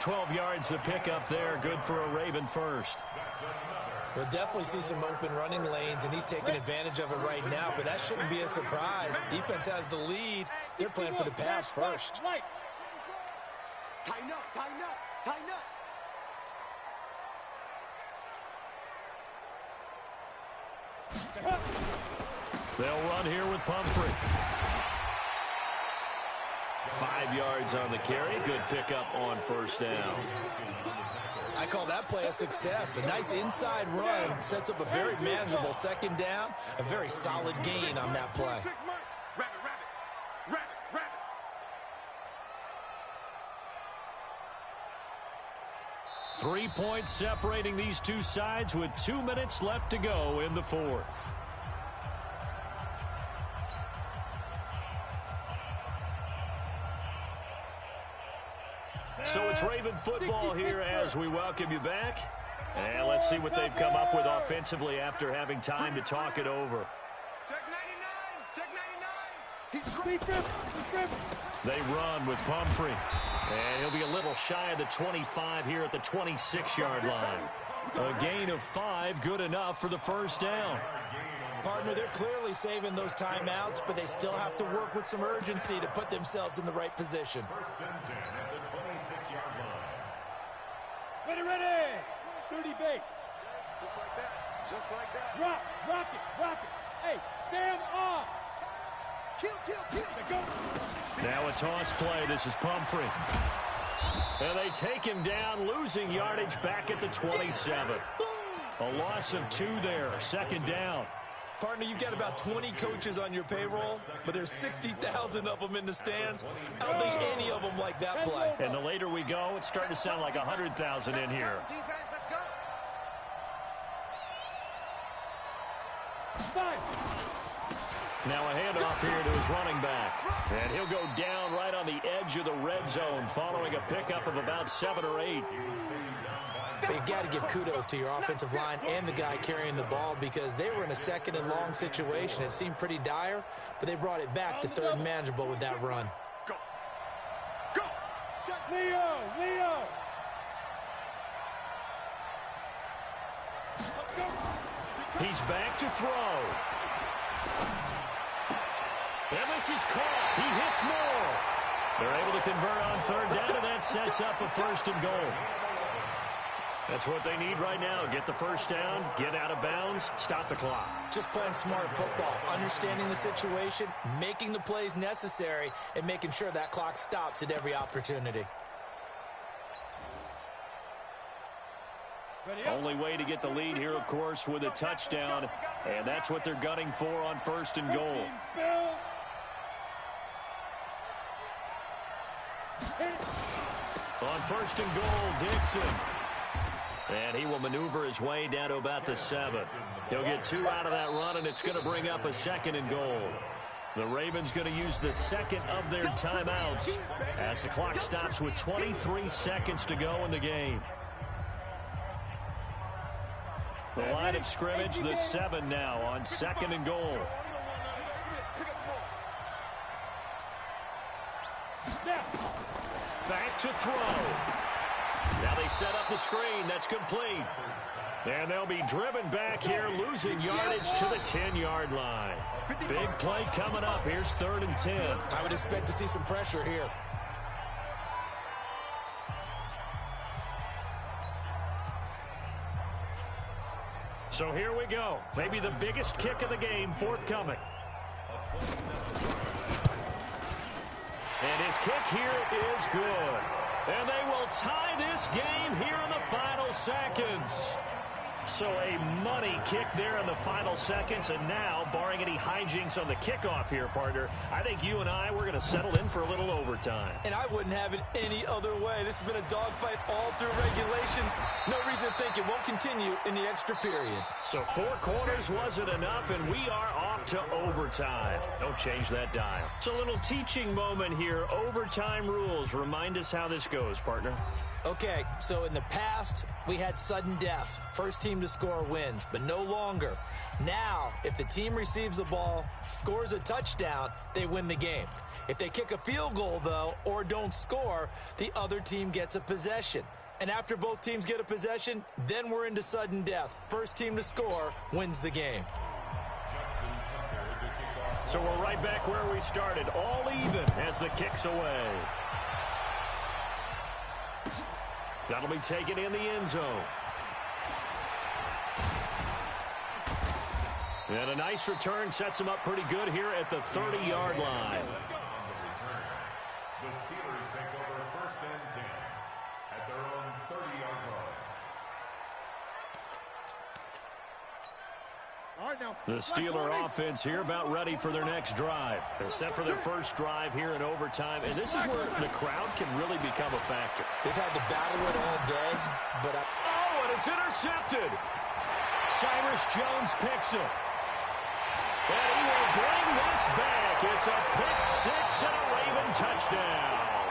12 yards to pick up there. Good for a Raven first. We'll definitely see some open running lanes, and he's taking advantage of it right now, but that shouldn't be a surprise. Defense has the lead. They're playing for the pass first. Tighten up. They'll run here with Pumphrey. 5 yards on the carry. Good pickup on first down. I call that play a success. A nice inside run sets up a very manageable second down. A very solid gain on that play. Rabbit. 3 points separating these two sides with 2 minutes left to go in the fourth. So it's Raven football here as we welcome you back. And let's see what they've come up with offensively after having time to talk it over. Check 99. Check 99. They run with Pumphrey. And he'll be a little shy of the 25 here at the 26-yard line. A gain of 5, good enough for the first down. Partner, they're clearly saving those timeouts, but they still have to work with some urgency to put themselves in the right position. First and 10 at the 26-yard line. Ready. 30 base. Just like that. Just like that. Rock it. Hey, Sam off. Kill. Go. Now a toss play. This is Pumphrey. And they take him down, losing yardage back at the 27. A loss of 2 there, second down. Partner, you've got about 20 coaches on your payroll, but there's 60,000 of them in the stands. I don't think any of them like that play. And the later we go, it's starting to sound like 100,000 in here. Defense, let's go. Now a handoff here to his running back. And he'll go down right on the edge of the red zone following a pickup of about 7 or 8. But you got to give kudos to your offensive line and the guy carrying the ball because they were in a second and long situation. It seemed pretty dire, but they brought it back to third and manageable with that run. Go. Check. Leo. He's back to throw. And this is caught. He hits more. They're able to convert on third down, and that sets up a first and goal. That's what they need right now. Get the first down, get out of bounds, stop the clock. Just playing smart football, understanding the situation, making the plays necessary, and making sure that clock stops at every opportunity. Only way to get the lead here, of course, with a touchdown, and that's what they're gunning for on first and goal. On first and goal, Dixon. And he will maneuver his way down to about the 7. He'll get 2 out of that run, and it's going to bring up a second and goal. The Ravens going to use the second of their timeouts as the clock stops with 23 seconds to go in the game. The line of scrimmage, the 7 now on second and goal. Back to throw. Now they set up the screen. That's complete. And they'll be driven back here, losing yardage to the 10-yard line. Big play coming up. Here's third and 10. I would expect to see some pressure here. So here we go. Maybe the biggest kick of the game forthcoming. And his kick here is good. And they will tie this game here in the final seconds. So a money kick there in the final seconds. And now, barring any hijinks on the kickoff here, partner, I think you and I, we're going to settle in for a little overtime. And I wouldn't have it any other way. This has been a dogfight all through regulation. No reason to think it won't continue in the extra period. So 4 quarters wasn't enough, and we are off to overtime. Don't change that dial. It's a little teaching moment here. Overtime rules. Remind us how this goes, partner. Okay, so in the past, we had sudden death. First team to score wins, but no longer. Now, if the team receives the ball, scores a touchdown, they win the game. If they kick a field goal, though, or don't score, the other team gets a possession. And after both teams get a possession, then we're into sudden death. First team to score wins the game. So we're right back where we started, all even as the kick's away. That'll be taken in the end zone. And a nice return sets him up pretty good here at the 30-yard line. The Steelers take over first and 10 at their own 30-yard line. The Steeler offense here about ready for their next drive. They're set for their first drive here in overtime, and this is where the crowd can really become a factor. They've had to battle it all day, but oh, and it's intercepted. Cyrus Jones picks it. And he will bring this back. It's a pick 6 and a Raven touchdown.